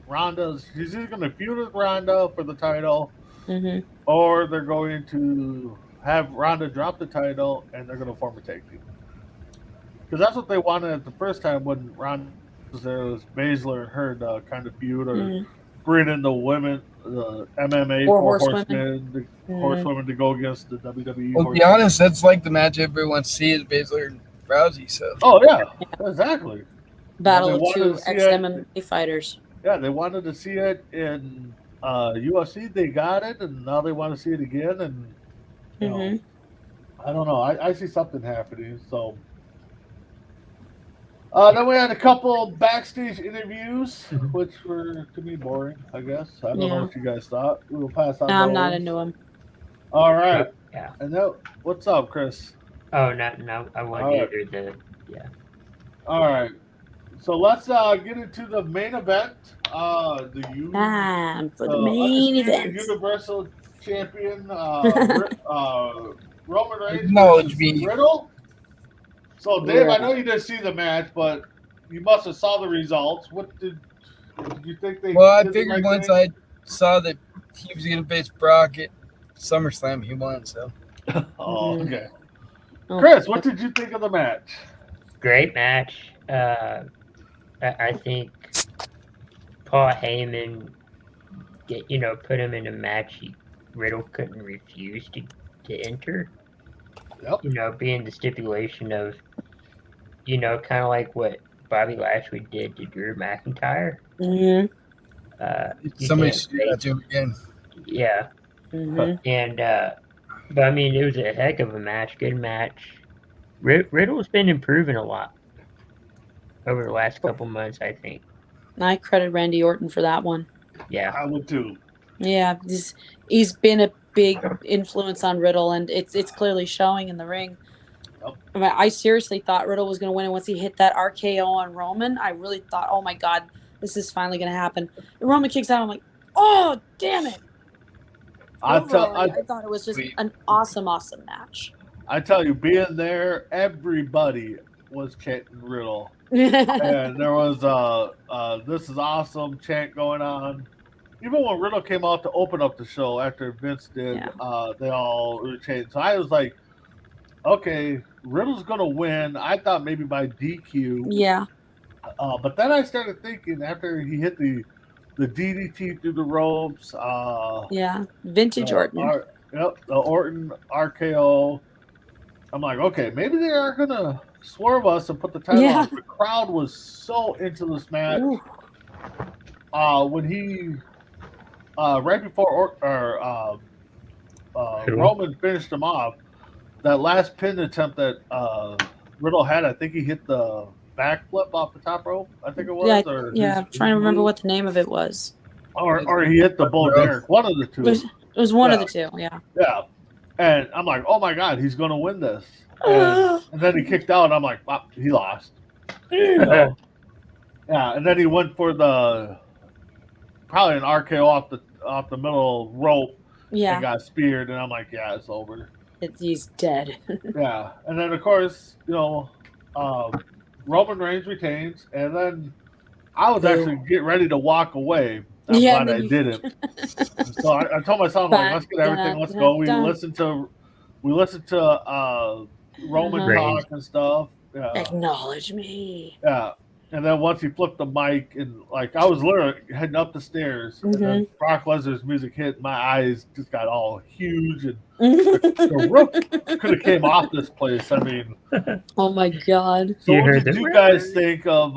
Ronda's. She's either going to feud with Ronda for the title,
Mm-hmm.
or they're going to have Ronda drop the title and they're going to form a tag team. Because that's what they wanted the first time when Ronda was there. Was Baszler and her to kind of feud or bring in the women, the MMA
Or
four
horsewomen.
horsemen, the horsewomen to go against the WWE.
Well, to be honest, that's like the match everyone wants to see is Baszler and Rousey. So
Oh yeah, exactly.
Battle
They
of
wanted
two
to see
ex-MMA fighters.
Yeah, they wanted to see it in UFC. They got it, and now they want to see it again. And you know,
Mm-hmm.
I don't know. I see something happening. So Then we had a couple backstage interviews, which were to me boring, I guess. I don't know
Yeah.
what you guys thought. We will pass on.
No, I'm not
those.
into him.
All right.
Yeah.
And then, what's up, Chris?
Oh, no, I wasn't
Alright.
either.
All right. So let's get into the main event.
Time for the
the
main
undisputed
event.
Universal Champion Roman Reigns
Acknowledge
versus
me.
Riddle. So, Dave, I
Yeah.
know you didn't see the match, but you must have saw the results. What did you think they?
Well, I
did the
figured
right
once
thing?
I saw that he was going to face Brock at SummerSlam, he won. So
Oh,
Mhm.
okay.
Oh,
Chris, what did you think of the match?
Great match. I think Paul Heyman, put him in a match Riddle couldn't refuse to enter.
Yep.
Being the stipulation of, kind of like what Bobby Lashley did to Drew McIntyre.
Mhm.
You
somebody
can't
should do that to him again.
Yeah,
Mhm.
and but I mean, it was a heck of a match. Good match. Riddle's been improving a lot over the last couple months, I think.
I credit Randy Orton for that one.
Yeah.
I would too.
Yeah, he's been a big influence on Riddle, and it's clearly showing in the ring.
Yep.
I mean, I seriously thought Riddle was going to win, and once he hit that RKO on Roman, I really thought, oh my God, this is finally going to happen. And Roman kicks out. I'm like, oh damn it!
I
Overall, I thought it was just an awesome match.
tell you, being there, everybody was chanting Riddle, and there was "This is awesome" chant going on. Even when Riddle came out to open up the show after Vince did,
Yeah.
they all were chanting. So I was like, okay, Riddle's gonna win. I thought maybe by DQ.
Yeah.
But then I started thinking after he hit the DDT through the ropes.
Yeah. Vintage Orton.
The Orton RKO. I'm like, okay, maybe they are gonna swerve us and put the title
Yeah.
on. The crowd was so into this match.
Ooh.
When he right before Roman finished him off, that last pin attempt that Riddle had, I think he hit the backflip off the top rope. I think it was.
Yeah,
or
yeah. I'm trying to remember what the name of it was.
Or he hit the Bo Derek. One of the two.
It was one of
Yeah.
the two. Yeah.
Yeah. And I'm like, oh my God, he's going to win this. And then he kicked out, and I'm like, wow, he lost. Yeah. And then he went for probably an RKO off the middle rope
Yeah.
and got speared. And I'm like, yeah, it's over.
He's dead.
Yeah. And then, of course, Roman Reigns retains. And then I was actually getting ready to walk away. I'm
Yeah,
glad I
and
didn't. So I told myself, like, let's get everything. Let's go. We listened to Roman
Reigns.
talk and stuff. Yeah.
Acknowledge me.
Yeah. And then once he flipped the mic and I was literally heading up the stairs, and then Brock Lesnar's music hit, my eyes just got all huge, and the roof could have came off this place. I mean,
Oh my God.
so
You
what
heard
did
the
you
rumor.
guys think of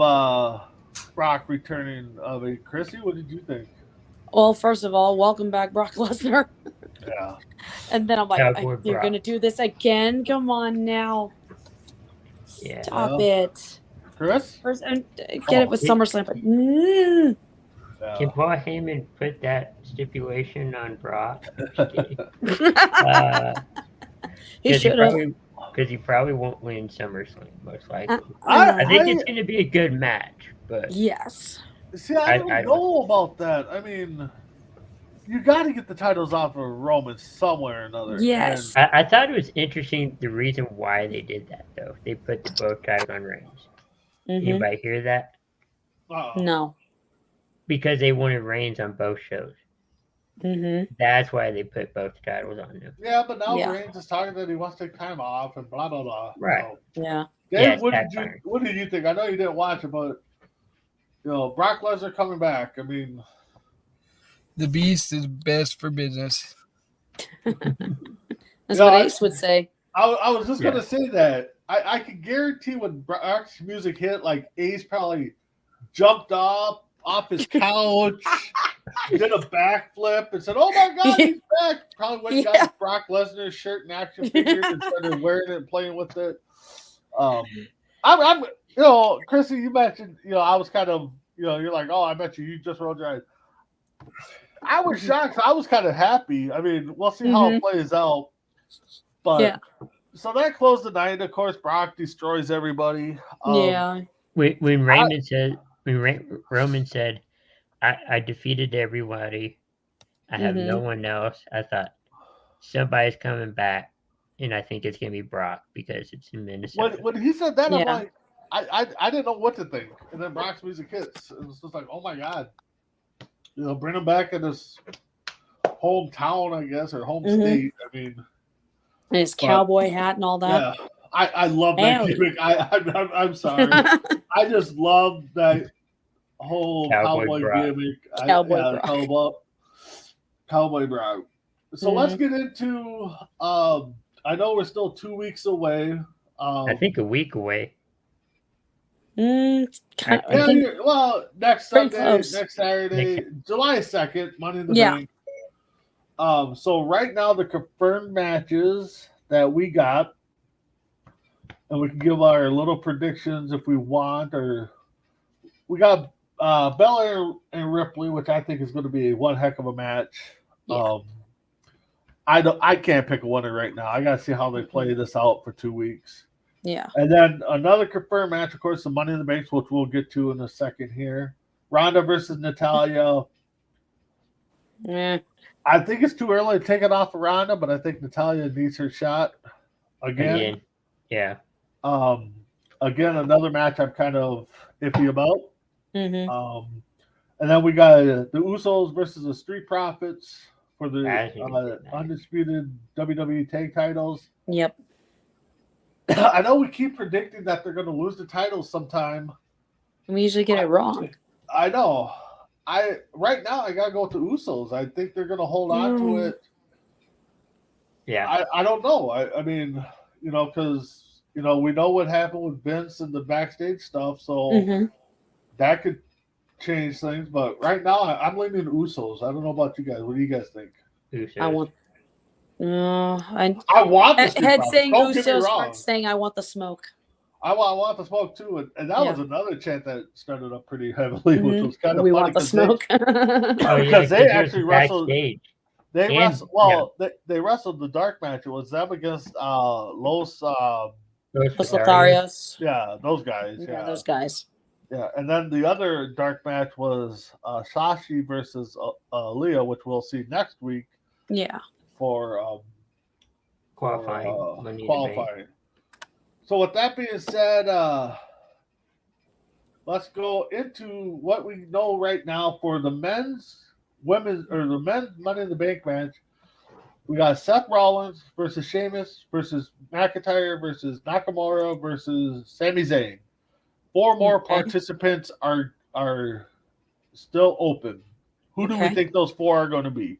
Brock returning? Chrissy, what did you think?
Well, first of all, welcome back, Brock Lesnar.
Yeah.
And then I'm like,
Cowboy
you're
Brock.
going to do this again? Come on now.
Yeah.
Stop it.
Chris?
First, and get it with
He-
SummerSlam. But,
Can
Yeah.
Paul Heyman put that stipulation on Brock?
he should have.
Because he probably won't win SummerSlam, most likely.
I-
I think it's going to be a good match, but
Yes.
See, I don't
I-
know about that. I mean, you got to get the titles off of Roman somewhere or another.
Yes.
I thought it was interesting the reason why they did that, though. They put the both titles on Reigns.
Mhm.
Anybody hear that?
And,
No.
Because they wanted Reigns on both shows.
Hmm.
That's why they put both titles on them.
yeah, but now
Yeah.
Reigns is talking that he wants to take time off and blah blah blah.
Right.
So,
Yeah.
Dave,
Yeah, it's
what did you
backfiring.
think? I know you didn't watch it, but Brock Lesnar coming back. I mean,
The Beast is best for business.
That's
Yeah,
what
I-
Ace would say.
I was just
Yeah.
gonna say that. I can guarantee when Brock's music hit, like Ace probably jumped off his couch, did a backflip, and said, "Oh my God, he's back!" Probably went and
Yeah.
got Brock Lesnar's shirt and action figures and started wearing it and playing with it. I'm Chrissy, you mentioned, I was kind of, you're like, oh, I bet you just rolled your eyes. I was shocked. I was kind of happy. I mean, we'll see how it plays out. But
Yeah.
So that closed the night. Of course, Brock destroys everybody.
Yeah.
When Roman said, I defeated everybody. I have no one else. I thought somebody's coming back, and I think it's gonna be Brock because it's in Minnesota.
When he said that, I'm
Yeah.
like, I didn't know what to think. And then Brock's music hits. It was just like, oh my god, bring him back in his hometown, I guess, or home state. I mean,
And his cowboy hat and all that.
yeah, I love that
Howdy.
gimmick. I'm sorry, I just love that whole
Cowboy
cowboy
Brock.
gimmick.
Cowboy Brock.
Cowboy Brock. So let's get into. I know we're still 2 weeks away.
I think a week away.
Kind of, I
Yeah,
think,
next
pretty
Sunday,
close.
next Saturday, July 2nd, Money in the
Yeah.
Bank. So right now the confirmed matches that we got, and we can give our little predictions if we want, or we got Belair and Ripley, which I think is going to be one heck of a match.
Yeah.
I can't pick a winner right now. I got to see how they play this out for 2 weeks.
yeah.
And then another confirmed match, of course, the Money in the Bank, which we'll get to in a second here. Ronda versus Natalya.
Yeah.
I think it's too early to take it off of Ronda, but I think Natalya needs her shot again.
Yeah.
Again, another match I'm kind of iffy about.
Mm-hmm.
And then we got the Usos versus the Street Profits for the
That is gonna be nice.
undisputed WWE tag titles.
Yep.
I know we keep predicting that they're going to lose the titles sometime.
We usually get it wrong.
I know. Right now I gotta go with the Usos. I think they're gonna hold on to it.
Yeah.
I don't know. I mean, because we know what happened with Vince and the backstage stuff, so that could change things. But right now I'm leaning Usos. I don't know about you guys. What do you guys think?
Usos.
I want. I
I want the Street
head
Profits.
saying
Don't get me
Usos,
wrong.
heart saying I want the smoke.
I want the smoke too, and that was another chant that started up pretty heavily, which was kind of
We
funny
want the
'cause
smoke.
Oh, yeah,
because they
it was
actually wrestled.
backstage.
They
And-
wrestled. Well, they wrestled the dark match. It was them against Los.
Los
Los
Lotharios.
Lotharios.
Yeah, those guys.
Yeah, those guys.
Yeah, and then the other dark match was Shashi versus Leah, which we'll see next week
Yeah.
for
Qualifying. Money in the Bank.
qualifying. So with that being said, let's go into what we know right now for the men's Money in the Bank match. We got Seth Rollins versus Sheamus versus McIntyre versus Nakamura versus Sami Zayn. 4 more
Okay.
participants are still open. Who do we
Okay.
think those 4 are going to be?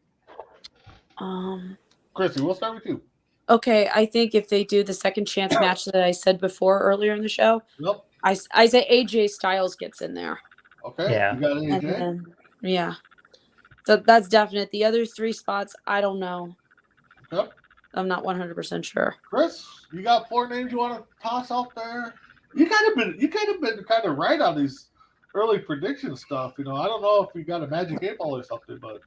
Chrissy, we'll start with you.
Okay, I think if they do the second chance match that I said before earlier in the show,
Yep.
I say AJ Styles gets in there.
Okay.
Yeah.
You got
And
AJ?
then, yeah. So that's definite. The other 3 spots, I don't know.
Yep.
I'm not 100% sure.
Chris, you got 4 names you want to toss out there? You kind of been kind of right on these early prediction stuff. I don't know if you got a magic 8 ball or something, but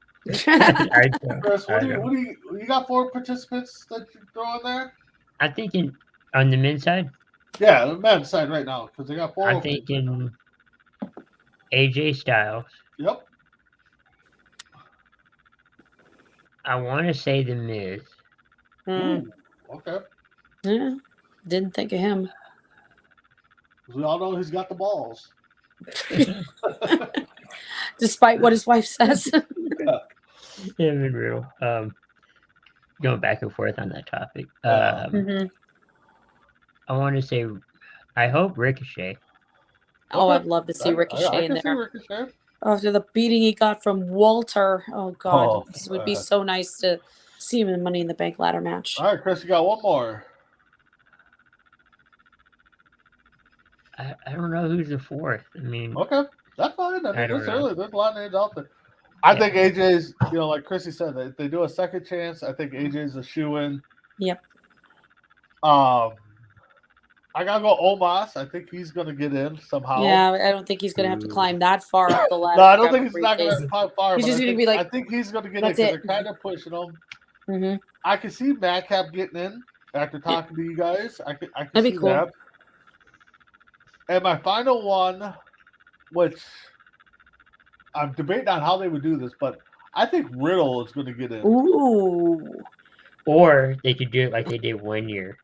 I don't-
Chris,
I don't.
you got 4 participants that you throw in there?
I'm thinking on the men's side.
Yeah, the men's side right now because they got 4.
I'm
open.
thinking AJ Styles.
Yep.
I want to say the Miz.
Hmm.
Ooh, okay.
Yeah. Didn't think of him.
'Cause we all know he's got the balls.
Despite what his wife says.
Yeah, been real. Going back and forth on that topic.
Mhm.
I want to say, I hope Ricochet.
Oh,
Okay.
I'd love to see Ricochet
I
in
can see
there.
Ricochet.
After the beating he got from Walter. Oh, God.
Oh,
This would be so nice to see him in Money in the Bank ladder match.
All right, Chris, you got 1 more.
I don't know who's the 4th. I mean,
Okay, that's fine. I
I
mean,
don't
it's
know.
early. There's a lot of names out there. I think AJ's, like Chrissy said, if they do a second chance, I think AJ's a shoe-in.
Yep.
I gotta go Omos. I think he's gonna get in somehow.
Yeah, I don't think he's gonna have to climb that far up the ladder.
No, I
to
don't
grab
think
a
he's not
briefcase.
gonna pop far.
He's
but
just
I
gonna
think,
be like,
I think he's gonna get in
"That's
because
it."
they're kind of pushing him.
Mhm.
I can see Madcap getting in after talking to you guys. I can
That'd be
see
cool.
that. And my final one, which I'm debating on how they would do this, but I think Riddle is going to get in.
Ooh.
Or they could do it like they did one year.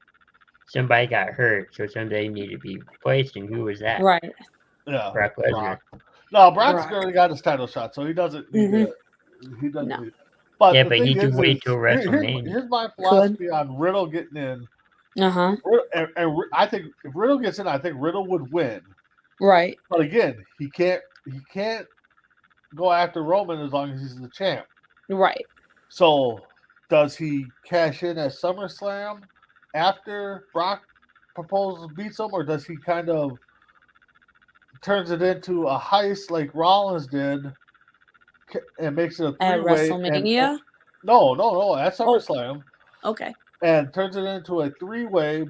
Somebody got hurt, so somebody needed to be replaced, and who was that?
Right.
Yeah,
Brock Lesnar.
No, Brock's
Brock.
already got his title shot, so he doesn't need
Mhm.
it. He doesn't
No.
need it. But
Yeah,
the
but
thing
he could wait
is,
till WrestleMania.
here's my philosophy on Riddle getting in.
Uh-huh.
And I think if Riddle gets in, I think Riddle would win.
Right.
But again, he can't go after Roman as long as he's the champ.
Right.
So does he cash in at SummerSlam after Brock proposes beats him, or does he kind of turns it into a heist like Rollins did and makes it a
At
three-way?
WrestleMania?
No, at SummerSlam.
Okay.
And turns it into a three-way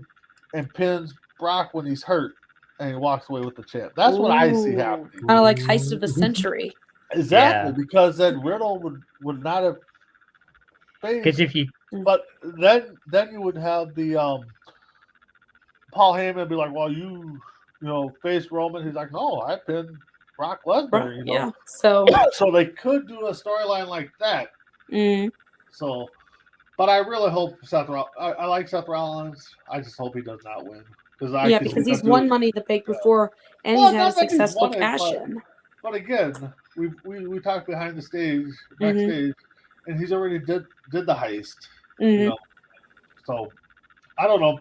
and pins Brock when he's hurt and he walks away with the champ. That's what I see happening.
Kind of like Heist of the Century.
Exactly,
Yeah.
because then Riddle would not have
Because
faced,
if you
but then you would have the Paul Heyman be like, well, you face Roman. He's like, no, I pinned Brock Lesnar. You know?
Yeah. So
So they could do a storyline like that.
mm,
So, but I really hope Seth. I like Seth Rollins. I just hope he does not win
yeah, because he's won Money in the Bank before and
Well,
he's had a
not that he's
successful
won it,
cash
but-
in.
But again, we talked behind the stage,
Mm-hmm.
backstage, and he's already did the heist.
Mhm.
You know, so I don't know.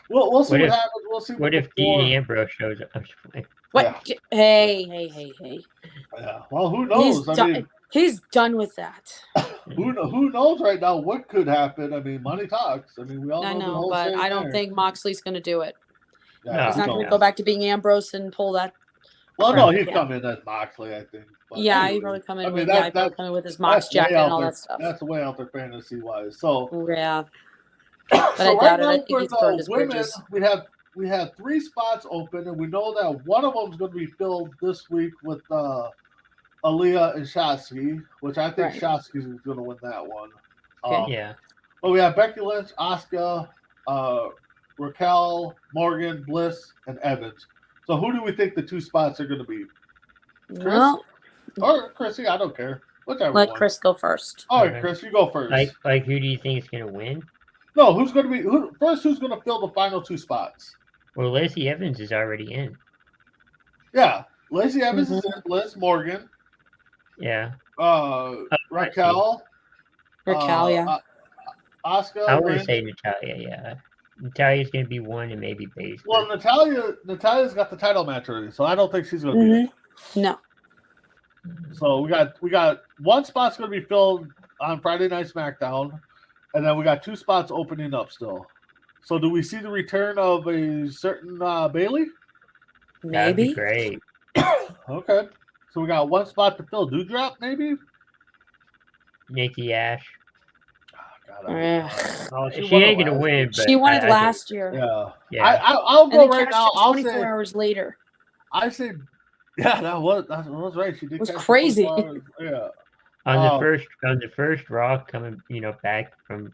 We'll see
What
what
if-
happens. We'll see
what
the
if Dean Ambrose shows up?
What?
Yeah.
Hey.
Yeah. Well, who knows?
He's done with that.
Who knows right now what could happen? I mean, money talks. I mean, we all know
I
the
know,
whole
but
saying
I don't
there.
think Moxley's going to do it.
Yeah,
He's
who
not going to
knows?
go back to being Ambrose and pull that.
Well, no, he'd
Yeah.
come in as Moxley, I think. But
Yeah,
anyway,
he'd probably come in
I mean,
with
that-
probably come in with his Mox
that's way
jacket and
out
all
there-
that stuff.
That's way out there fantasy wise. So
Yeah, but I
so
doubt it.
now
I think
for
he's
the
burned his
women,
bridges.
we have 3 spots open, and we know that one of them is going to be filled this week with Aaliyah and Shotzi, which I think
Right.
Shotzi is going to win that one.
Okay.
Yeah.
But we have Becky Lynch, Asuka, Raquel, Morgan, Bliss, and Evans. So who do we think the 2 spots are going to be?
Well,
Or Chrissy? I don't care. Whichever
let
one.
Chris go first.
All right,
Okay.
Chris, you go first.
Like who do you think is gonna win?
No, who's going to be first? Who's going to fill the final 2 spots?
Well, Lacey Evans is already in.
Yeah, Lacey Evans
Mm-hmm.
is in. Bliss, Morgan,
Yeah.
Raquel,
Raquel, yeah.
Asuka.
I want to
Lynch.
say Natalia. Yeah. Natalia's gonna be one, and maybe Baszler.
Well, Natalia's got the title match already, so I don't think she's going to be.
Mhm. No.
So we got 1 spot's going to be filled on Friday Night SmackDown, and then we got 2 spots opening up still. So do we see the return of a certain Bailey?
That'd be
Maybe.
great.
Okay. So we got 1 spot to fill. Dewdrop, maybe?
Nikki Ash.
God,
Ugh.
no,
She
won
ain't
the
gonna
last
win,
year.
but
She won it
I
last year.
Yeah.
Yeah.
I'll
And
go
then
right
cashed
now.
it
I'll
24
say
hours later.
I say, yeah, that was right. She did.
It was
catch the
crazy.
24 hours. Yeah.
on the first Raw coming, back from,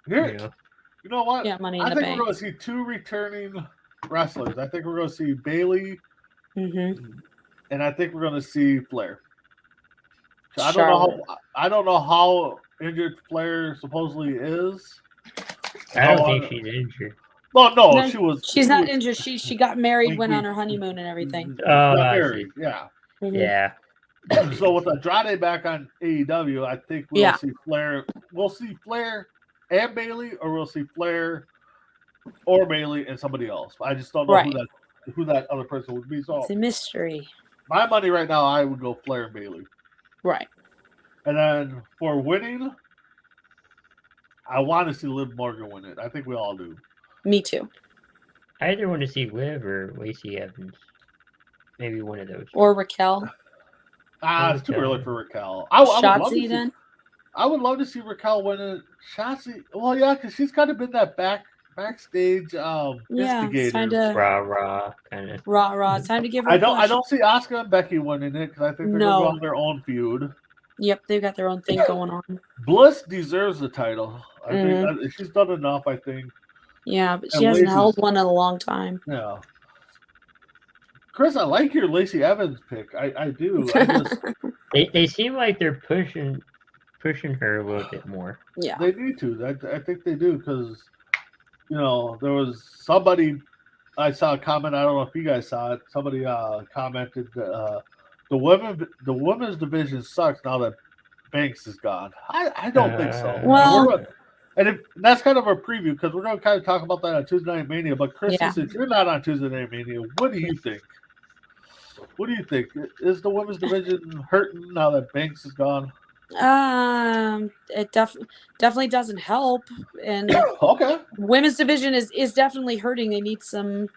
Here, you know what?
Yeah, Money in
I
the
think
Bank.
we're going to see 2 returning wrestlers. I think we're going to see Bailey,
Mm-hmm.
and I think we're going to see Flair. So
Charlotte.
I don't know how injured Flair supposedly is.
I don't
Oh,
think she's injured.
Well, no,
No,
she was.
She's
she
not
was-
injured. She got married,
Wink,
went on
wink.
her honeymoon and everything.
She
Oh,
got
I
married,
see.
yeah.
Mhm.
Yeah.
So with Andrade back on AEW, I think we'll
Yeah.
see Flair. We'll see Flair and Bailey, or we'll see Flair or Bailey and somebody else. I just don't know
Right.
who that other person would be. So
It's a mystery.
my money right now, I would go Flair and Bailey.
Right.
And then for winning, I want to see Liv Morgan win it. I think we all do.
Me too.
I either want to see Liv or Lacey Evans. Maybe one of those.
Or Raquel.
It's too
Okay.
early for Raquel. I would love to
Shotzi
see-
then.
I would love to see Raquel win it. Shotzi, well, yeah, because she's kind of been that backstage
Yeah,
instigators.
it's time to
Rah kind of.
rah. It's time to give her.
I
a
don't
push.
see Asuka and Becky winning it because I think they're
No.
gonna go on their own feud.
Yep, they've got their own thing going on.
Bliss deserves the title. I
Mm-hmm.
think she's done enough. I think.
Yeah, but
And
she hasn't
Lacey's-
held one in a long time.
Yeah. Chris, I like your Lacey Evans pick. I do. I just,
They seem like they're pushing her a little bit more.
Yeah.
they need to. I think they do because, there was somebody I saw a comment. I don't know if you guys saw it. Somebody commented that the women's division sucks now that Banks is gone. I don't think so.
Well-
And that's kind of a preview because we're going to kind of talk about that on Tuesday Night Mania. But Chris,
Yeah.
since you're not on Tuesday Night Mania, what do you think? What do you think? Is the women's division hurting now that Banks is gone?
It definitely doesn't help, and
Okay.
women's division is definitely hurting. They need some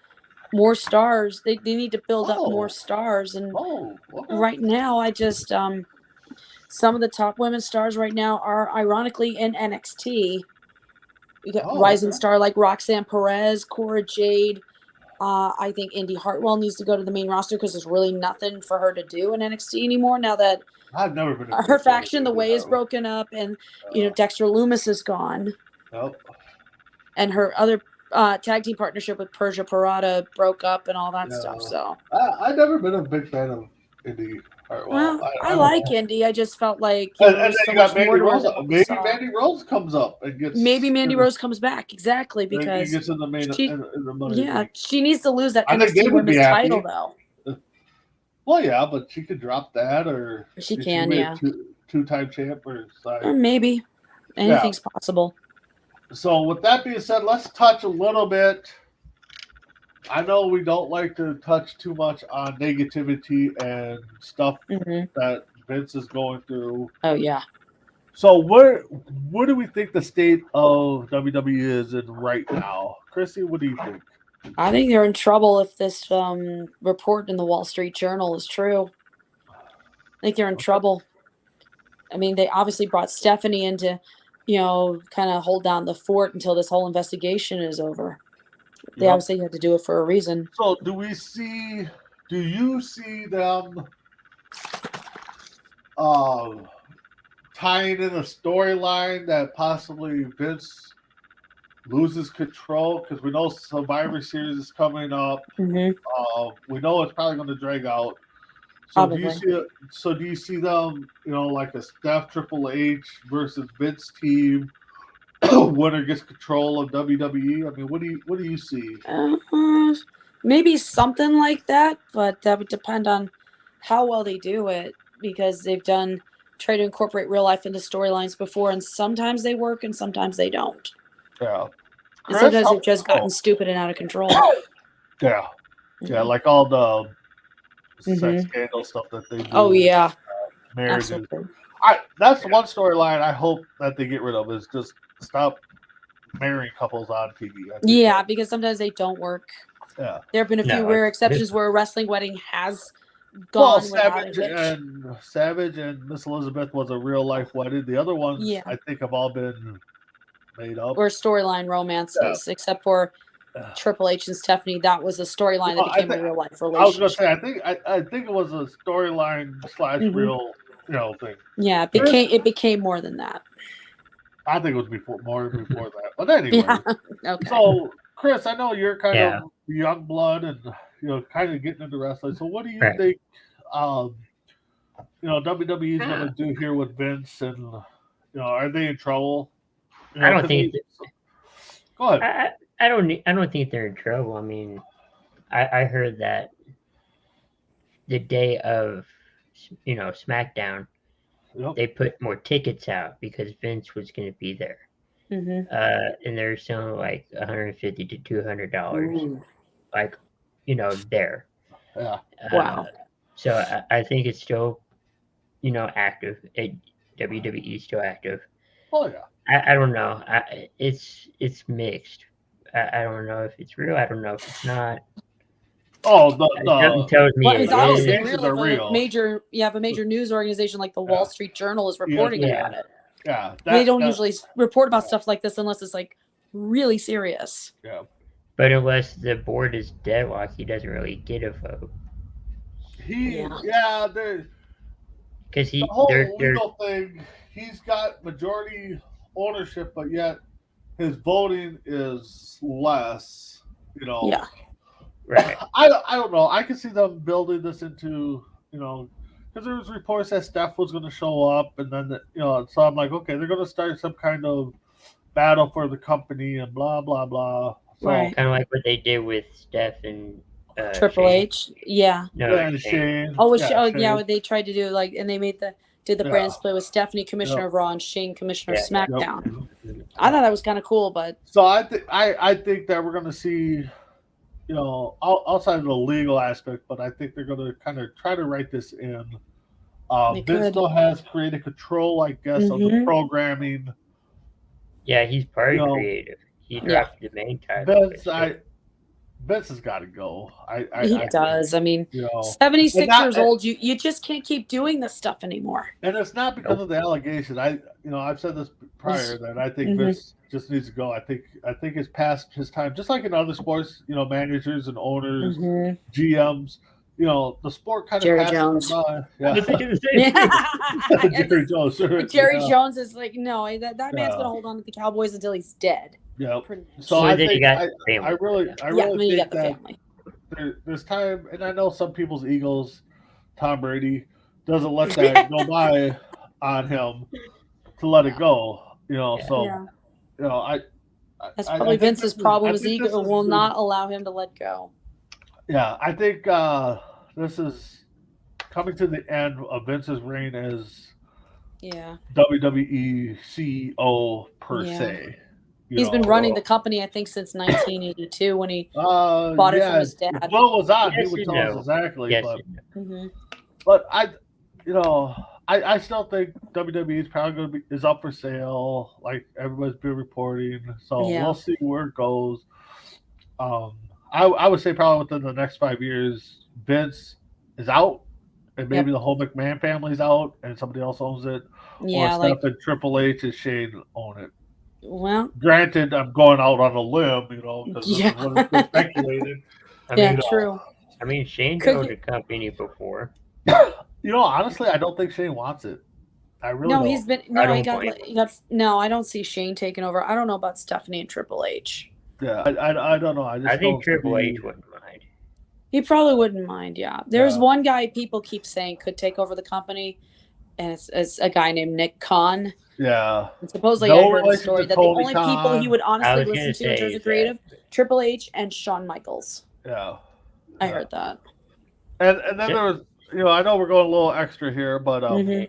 more stars. They need to build up
Oh.
more stars, and
Oh, okay.
right now, I just some of the top women's stars right now are ironically in NXT. You got
Oh,
rising
okay.
star like Roxanne Perez, Cora Jade. I think Indy Hartwell needs to go to the main roster because there's really nothing for her to do in NXT anymore now that
I've never been. a
her
big fan
faction,
of
the way is
that.
broken up, and Dexter Loomis is gone,
Nope.
and her other tag team partnership with Persia Parada broke up and all that stuff.
Yeah.
So,
I've never been a big fan of Indy Hartwell.
well, I like Indy. I just felt like
And then
there's
you
so
got
much
Mandy
more to her
Rose.
than what we
Maybe
saw.
Mandy Rose comes up and gets.
Maybe Mandy Rose comes back exactly
He
because
gets in the main.
she-
in the money.
yeah, she needs to lose that
I think they
NXT
would be
Women's
happy.
title though.
Well, yeah, but she could drop that, or
She
if
can,
made
yeah.
two-time champ or side.
Or maybe anything's possible.
So, with that being said, let's touch a little bit. I know we don't like to touch too much on negativity and stuff
Hmm.
that Vince is going through.
Oh yeah.
So, where do we think the state of WWE is in right now? Chrissy, what do you think?
I think they're in trouble if this report in the Wall Street Journal is true. I think they're in trouble. I mean, they obviously brought Stephanie in to, kind of hold down the fort until this whole investigation is over. They
Yep.
obviously had to do it for a reason.
So, do you see them tying in a storyline that possibly Vince loses control? Because we know Survivor Series is coming up.
Hmm.
We know it's probably going to drag out. So do
Probably.
you see them, like a Steph Triple H versus Vince team? Winner gets control of WWE. I mean, what do you see?
Maybe something like that, but that would depend on how well they do it because they've tried to incorporate real life into storylines before, and sometimes they work and sometimes they don't.
Yeah.
And
Chris,
sometimes
how-
they've just gotten stupid and out of control.
Yeah. Yeah, like all the sex
Mhm.
scandal stuff that they do.
Oh yeah,
Marriages.
absolutely.
That's one storyline I hope that they get rid of is just stop marrying couples on TV. I think
Yeah, because sometimes they don't work.
Yeah.
There have been a few
No,
rare
it-
exceptions where a wrestling wedding has
Well,
gone without a
Savage
hitch.
and Miss Elizabeth was a real life wedding. The other ones,
Yeah.
I think, have all been made up.
Or storyline romances, except for
Yeah.
Triple H and Stephanie. That was a storyline
Well,
that
I
became
think-
a real life
I was gonna
relationship.
say, I think it was a storyline /
Mhm.
real, thing.
Yeah, it became more than that.
I think it was more before that. But anyway,
Yeah. Okay.
so Chris, I know you're kind
Yeah.
of young blood and kind of getting into wrestling. So what do you
Right.
think? WWE is going to do here with Vince, and are they in trouble?
I don't think.
Go ahead.
I don't think they're in trouble. I mean, I heard that the day of SmackDown,
Yep.
they put more tickets out because Vince was going to be there.
Hmm.
And they're selling like $150 to $200, like there.
Yeah.
Wow.
So I think it's still, active. WWE is still active.
Oh yeah.
I don't know. It's mixed. I don't know if it's real. I don't know if it's not.
Oh,
Something tells me
Well,
it
it's obviously
is.
allegations
real
are
if
real.
a major news organization like the
Yeah.
Wall Street Journal is reporting
Yeah.
about it.
yeah.
They don't usually report about stuff like this unless it's like really serious.
Yeah.
But unless the board is deadlocked, he doesn't really get a vote
Yeah,
because
the whole legal thing, he's got majority ownership, but yet his voting is less.
Yeah.
right.
I don't know. I can see them building this into, because there was reports that Steph was going to show up, and then so I'm like, okay, they're going to start some kind of battle for the company and blah blah blah. So,
Right.
Kind of like what they did with Steph and
Triple
Shane.
H. Yeah.
No,
and
Shane.
Shane.
Oh,
Shane.
what they tried to do, and they did the
Yeah.
brand split with Stephanie, Commissioner
Yep.
of Raw, and Shane, Commissioner of
Yeah.
SmackDown.
Yep.
I thought that was kind of cool, but
So I think that we're going to see, outside of the legal aspect, but I think they're going to kind of try to write this in.
They
Vince
could.
still has creative control, I guess, of the
Mhm.
programming.
Yeah, he's part
You know,
creative. He dropped the main title.
Vince has got to go.
he does. I mean,
You know,
76
And not-
years old, you just can't keep doing this stuff anymore.
and it's not because of the allegation. I've said this prior that I think
Mhm.
Vince just needs to go. I think it's past his time. Just like in other sports, managers and owners,
Mhm.
GMs. The sport kind of
Jerry
passes them
Jones.
by.
I was
Yeah.
thinking the same thing.
Jerry Jones. Sure.
Jerry
Yeah.
Jones is like, no, that man's
Yeah.
gonna hold on to the Cowboys until he's dead.
Yeah.
Pretty much.
So
Well,
I
then you
think
got family.
I really
yeah, I mean, you
think
got the
that
family.
there's time, and I know some people's egos. Tom Brady doesn't let that go by on him to let it go. So
Yeah. That's
I
probably
think
Vince's
this is-
problem.
I
His
think
ego
this is
will
the-
not allow him to let go.
Yeah, I think this is coming to the end of Vince's reign as
Yeah.
WWE CEO per
Yeah.
se.
He's been running the company, I think, since 1982 when he
bought
it from his dad.
If Will was on,
Yes
he would
and
tell us
no.
exactly.
Yes,
Mhm.
But I still think WWE is probably going to is up for sale, like everybody's been reporting. So
Yeah.
we'll see where it goes. I would say probably within the next 5 years, Vince is out, and maybe the whole McMahon family's out, and somebody else owns it,
Yeah,
or Steph and Triple H and Shane own it.
well,
Granted, I'm going out on a limb, because this
Yeah.
is what has been speculated.
I
yeah,
mean,
true.
Shane
Could
owned
you-
a company before.
Honestly, I don't think Shane wants it. I really
No,
don't.
he's been
I
no, he
don't
got,
blame
he got no. I don't see Shane taking over. I don't know about Stephanie and Triple H.
Yeah, I don't know. I
I think
don't
Triple
see-
H wouldn't mind.
He probably wouldn't mind. Yeah, there's
Yeah.
one guy people keep saying could take over the company, and it's a guy named Nick Khan.
Yeah.
And supposedly,
No
I heard a
relation
story
to
that the
Tony
only people
Khan.
he would
I
honestly
was gonna
listen to in
say
terms of
that.
creative, Triple H and Shawn Michaels.
Yeah.
I
Yeah.
heard that.
And then there was, I know we're going a little extra here, but
Mhm.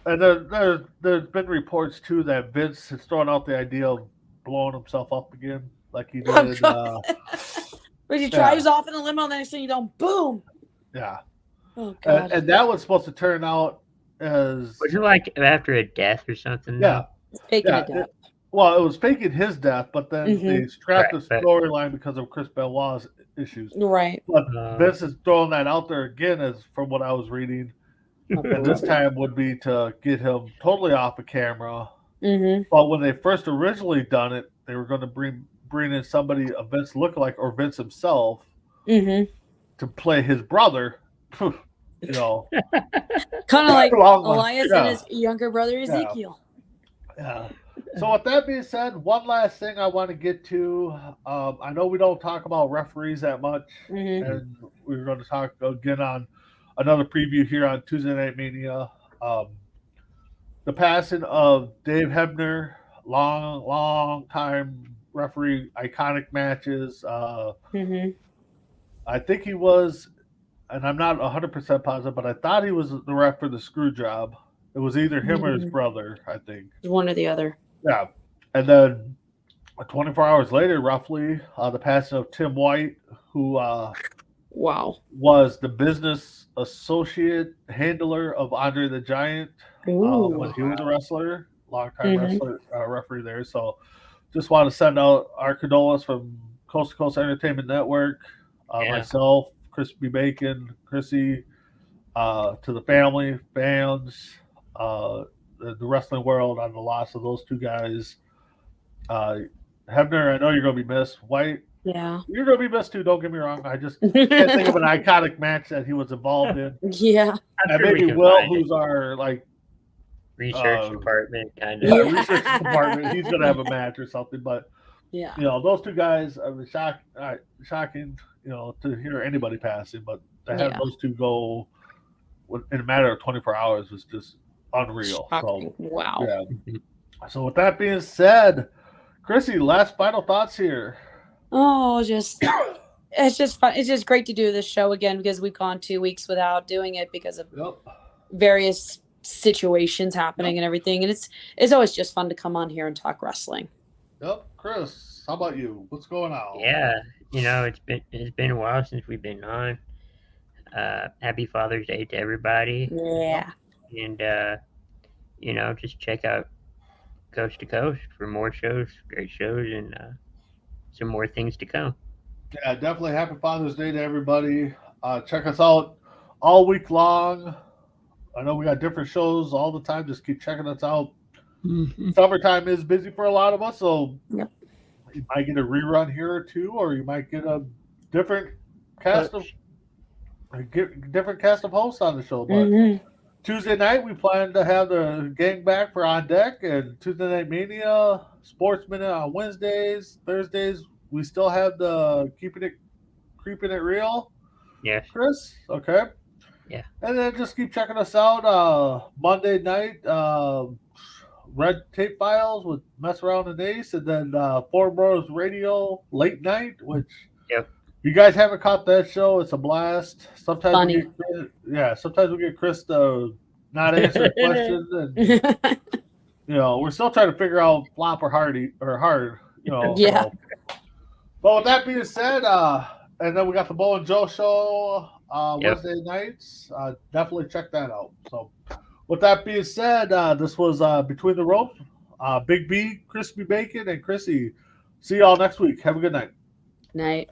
and there's been reports too that Vince has thrown out the idea of blowing himself up again, like he
Oh,
did.
God. But he drives off in the limo, and then next thing you know, boom!
Yeah.
Oh God!
And that was supposed to turn out as
Was it like after a death or something?
yeah.
Faking
Yeah,
a death.
Well, it was faking his death, but then
Mhm.
they scrapped
Right,
the
but-
storyline because of Chris Benoit's issues.
Right.
But
Uh,
Vince is throwing that out there again, as from what I was reading. And this time would be to get him totally off of camera.
Mm-hmm.
But when they first originally done it, they were going to bring in somebody, a Vince lookalike or Vince himself,
Mm-hmm.
to play his brother.
Kind of like
Long one.
Elias
Yeah.
and his younger brother Ezekiel.
Yeah. So with that being said, one last thing I want to get to. I know we don't talk about referees that much,
Mm-hmm.
and we're going to talk again on another preview here on Tuesday Night Mania. The passing of Dave Hebner, long time referee, iconic matches.
Mm-hmm.
I think he was, and I'm not 100% positive, but I thought he was the ref for the screw job. It was either him or his brother, I think.
One or the other.
Yeah. And then 24 hours later, roughly, the passing of Tim White, who
Wow.
was the business associate handler of Andre the Giant when he was a wrestler, long-time wrestler, referee there. So just want to send out our condolences from Coast to Coast Entertainment Network, myself, Crispy Bacon, Chrissy, to the family, fans, the wrestling world on the loss of those two guys. Hebner, I know you're going to be missed. White,
Yeah.
you're going to be missed too. Don't get me wrong. I just can't think of an iconic match that he was involved in.
Yeah.
I'm
And
sure we
maybe
can
Will,
find it.
who's our like
Research department, kind of.
yeah,
Yeah.
research department. He's going to have a match or something. But
Yeah.
you know, those two guys. I mean, shocking. You know, to hear anybody passing, but to have
Yeah.
those two go in a matter of 24 hours was just unreal.
Shocking.
So
Wow.
yeah. So with that being said, Chrissy, last final thoughts here.
Oh, it's just fun. It's just great to do this show again because we've gone 2 weeks without doing it because of
Yep.
various situations happening and everything. And it's always just fun to come on here and talk wrestling.
Yep. Chris, how about you? What's going on?
Yeah, you know, it's been a while since we've been on. Happy Father's Day to everybody,
Yeah.
and you know, just check out Coast to Coast for more shows, great shows, and some more things to come.
Yeah, definitely happy Father's Day to everybody. Check us out all week long. I know we got different shows all the time. Just keep checking us out. Summertime is busy for a lot of us, so
Yep.
you might get a rerun here or two, or you might get a different cast of hosts on the show. But
Mhm.
Tuesday night we plan to have the gang back for On Deck, and Tuesday Night Mania, Sports Minute on Wednesdays. Thursdays we still have the Keeping It Real.
Yes,
Chris, okay.
Yeah.
And then just keep checking us out. Monday night, Red Tape Files with Mess Around and Ace, and then Four Bros Radio Late Night, which
Yep.
you guys haven't caught that show. It's a blast. Sometimes
Funny.
sometimes we get Chris to not answer questions, and you know we're still trying to figure out flop or hard, you know.
Yeah.
So. But with that being said, and then we got the Bo and Joe show
Yep.
Wednesday nights. Definitely check that out. So, with that being said, this was Between the Ropes. Big B, Crispy Bacon, and Chrissy. See y'all next week. Have a good night.
Night.